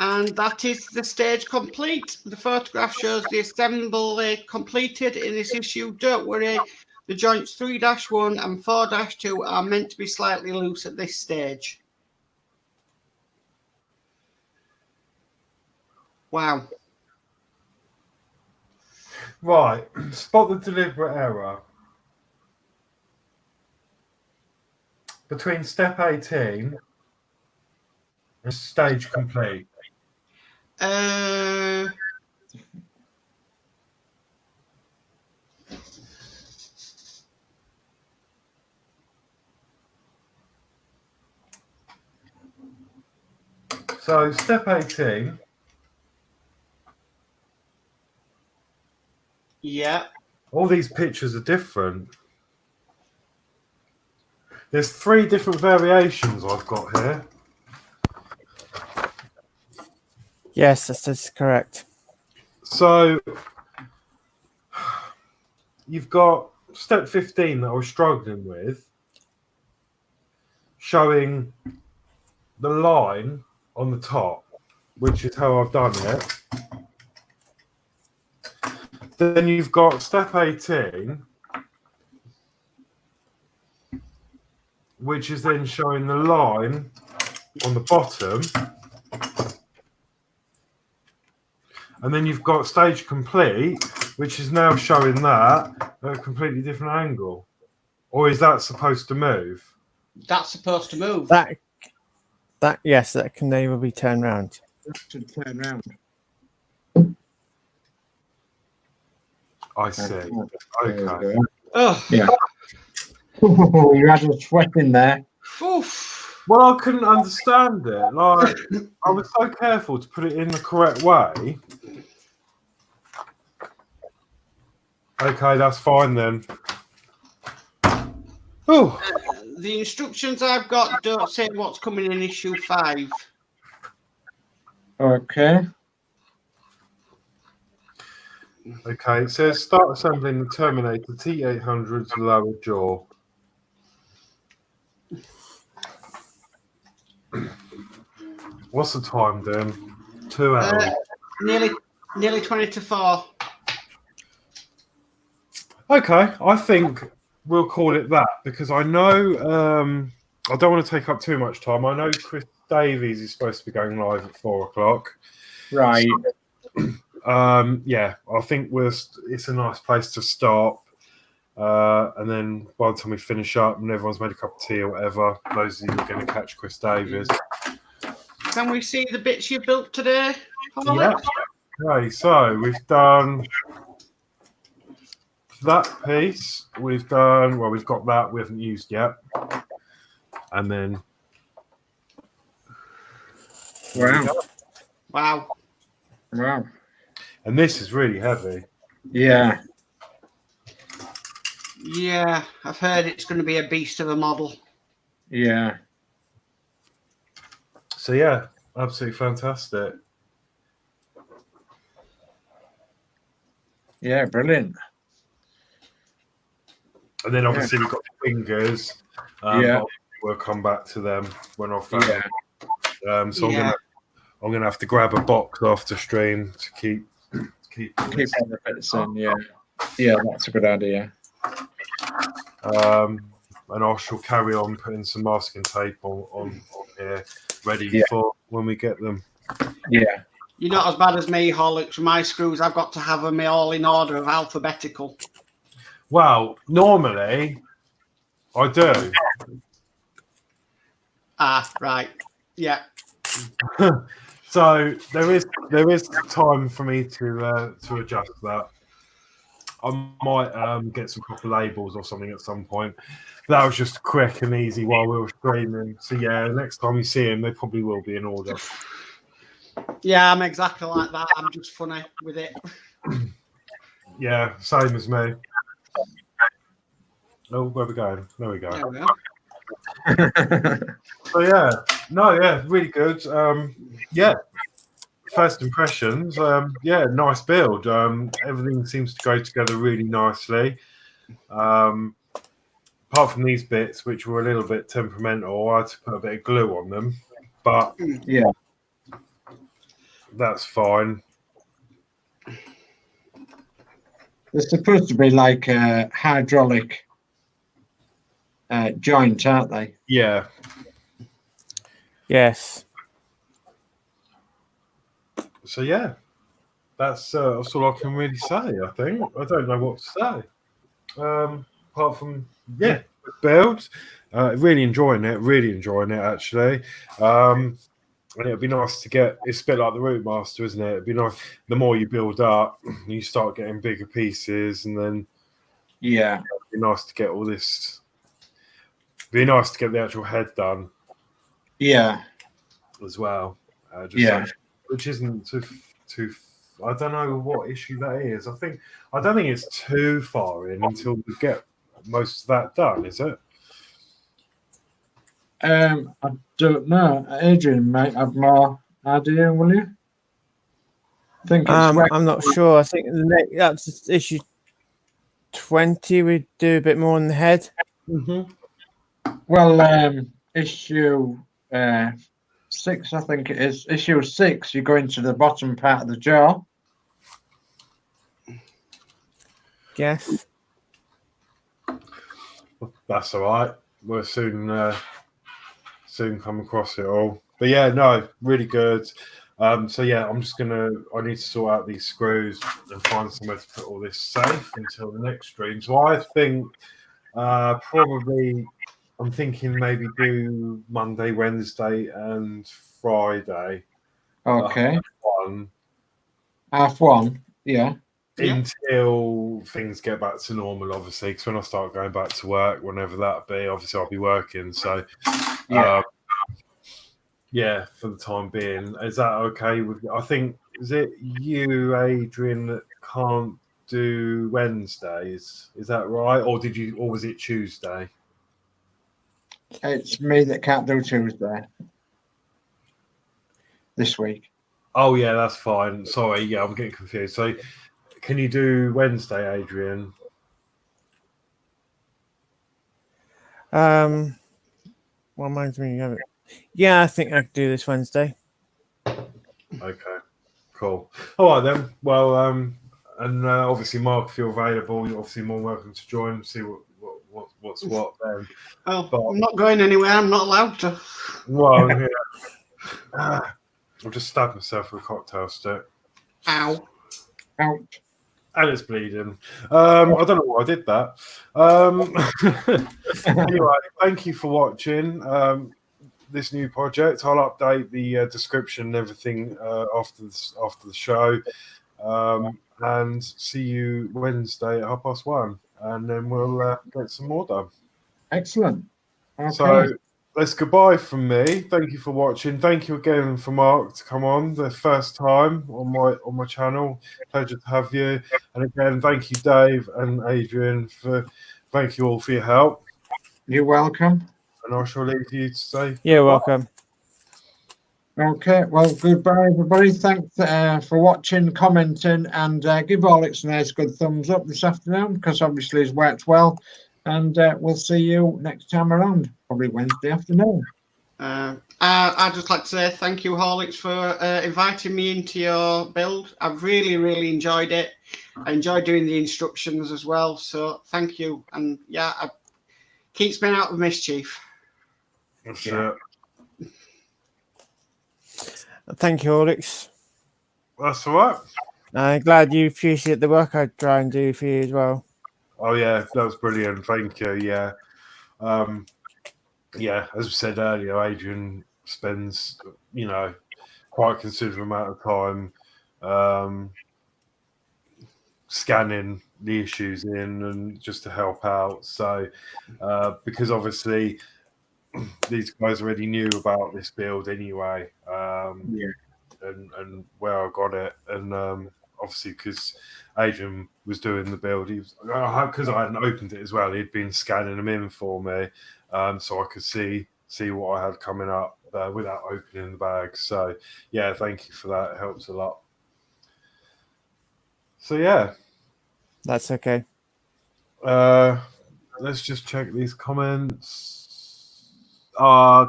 And that is the stage complete. The photograph shows the assembly completed in this issue. Don't worry, the joints 3-1 and 4-2 are meant to be slightly loose at this stage. Wow. Right. Spot the deliberate error. Between step 18 and stage complete. So step 18. Yeah. All these pictures are different. There's 3 different variations I've got here. Yes, that's correct. So you've got step 15 that I was struggling with, showing the line on the top, which is how I've done it. Then you've got step 18, which is then showing the line on the bottom. And then you've got stage complete, which is now showing that at a completely different angle. Or is that supposed to move? That's supposed to move. Yes, that can never be turned around. That should turn round. I see. Okay. Oh, Yeah. Oh, you had a sweat in there. Oof. Well, I couldn't understand it. Like, I was so careful to put it in the correct way. Okay, that's fine then. Oh. The instructions I've got don't say what's coming in issue 5. Okay. Okay, it says start assembling the Terminator T-800's lower jaw. What's the time then? 2 hours. Nearly 20 to 4. Okay, I think we'll call it that because I know I don't want to take up too much time. I know Chris Davies is supposed to be going live at 4 o'clock. Right. So, yeah, I think it's a nice place to stop. And then by the time we finish up and everyone's made a cup of tea or whatever, those of you are going to catch Chris Davies. Can we see the bits you built today? Yeah. Okay, so we've done that piece. We've got that we haven't used yet. And then Wow. And this is really heavy. Yeah. Yeah, I've heard it's going to be a beast of a model. Yeah. So yeah, absolutely fantastic. Yeah, brilliant. And then obviously we've got the fingers. We'll come back to them when I've found them. So I'm gonna have to grab a box after stream to keep on the bits in. Yeah, that's a good idea. And I shall carry on putting some masking tape on here, ready for when we get them. Yeah. You're not as bad as me, Horlicks. For my screws, I've got to have them all in order of alphabetical. Well, normally I do. Ah, right. Yeah. So there is time for me to adjust that. I might get some proper labels or something at some point. That was just quick and easy while we were streaming. So yeah, next time you see them, they probably will be in order. Yeah, I'm exactly like that. I'm just funny with it. Yeah, same as me. Oh, where are we going? There we go. There we are. So really good. First impressions. Nice build. Everything seems to go together really nicely. Apart from these bits, which were a little bit temperamental, I had to put a bit of glue on them, but that's fine. They're supposed to be like a hydraulic joint, aren't they? Yeah. Yes. So yeah, that's all I can really say. I think I don't know what to say. Apart from build, really enjoying it actually. And it'd be nice to get. It's a bit like the Routemaster, isn't it? It'd be nice. The more you build up, you start getting bigger pieces, and then it'd be nice to get all this. It'd be nice to get the actual head done. Yeah. As well. Which isn't too. I don't know what issue that is. I don't think it's too far in until we get most of that done. Is it? I don't know. Adrian might have more idea, will you? I'm not sure. I think that's issue 20. We do a bit more on the head. Mm-hmm. Well, issue 6, I think it is. Issue 6, you go into the bottom part of the jaw. Yes. That's all right. We'll soon come across it all. But yeah, no, really good. So yeah, I need to sort out these screws and find somewhere to put all this safe until the next stream. So I think probably I'm thinking maybe do Monday, Wednesday, and Friday. Okay. Half one. Half one, yeah. until things get back to normal, obviously, because when I start going back to work, whenever that be, obviously I'll be working. So, yeah, for the time being, is that okay with? I think is it you, Adrian, that can't do Wednesdays? Is that right, or was it Tuesday? It's me that can't do Tuesday this week. Oh yeah, that's fine. Sorry, yeah, I'm getting confused. So, can you do Wednesday, Adrian? What reminds me of it? Yeah, I think I could do this Wednesday. Okay, cool. All right then. Well, and obviously, Mark, if you're available, you're obviously more welcome to join. See what's what then. Oh, but I'm not going anywhere. I'm not allowed to. Well, yeah. I've just stabbed myself with a cocktail stick. Ow. Ouch. And it's bleeding. I don't know why I did that. Anyway, thank you for watching this new project. I'll update the description and everything after the show. And see you Wednesday at 1:30, and then we'll get some more done. Excellent. Okay. So that's goodbye from me. Thank you for watching. Thank you again for Mark to come on the first time on my channel. Pleasure to have you. And again, thank you, Dave and Adrian, thank you all for your help. You're welcome. And I shall leave you to say You're welcome. Okay, well, goodbye, everybody. Thanks for watching, commenting, and give Horlicks a nice good thumbs up this afternoon, because obviously it's worked well. And we'll see you next time around, probably Wednesday afternoon. I'd just like to say thank you, Horlicks, for inviting me into your build. I've really, really enjoyed it. I enjoyed doing the instructions as well. So thank you. And yeah, it keeps me out of mischief. That's Yeah. Thank you, Horlicks. That's all right. I'm glad you appreciate the work I try and do for you as well. Oh yeah, that was brilliant. Thank you. Yeah. Yeah, as we said earlier, Adrian spends, quite a considerable amount of time scanning the issues in and just to help out. So, because obviously these guys already knew about this build anyway, and where I got it, and obviously because Adrian was doing the build, because I hadn't opened it as well. He'd been scanning them in for me, so I could see what I had coming up without opening the bag. So yeah, thank you for that. It helps a lot. So yeah, that's okay. Let's just check these comments.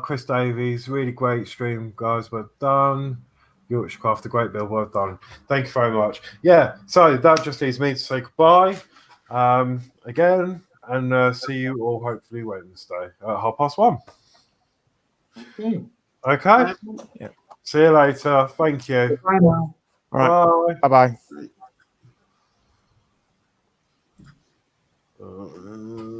Chris Davies, really great stream, guys. Well done. Yorkshire Craft, a great build. Well done. Thank you very much. Yeah, so that just leaves me to say goodbye again, and see you all hopefully Wednesday at 1:30. Okay. Yeah. See you later. Thank you. Bye now. All right. Bye. Bye-bye.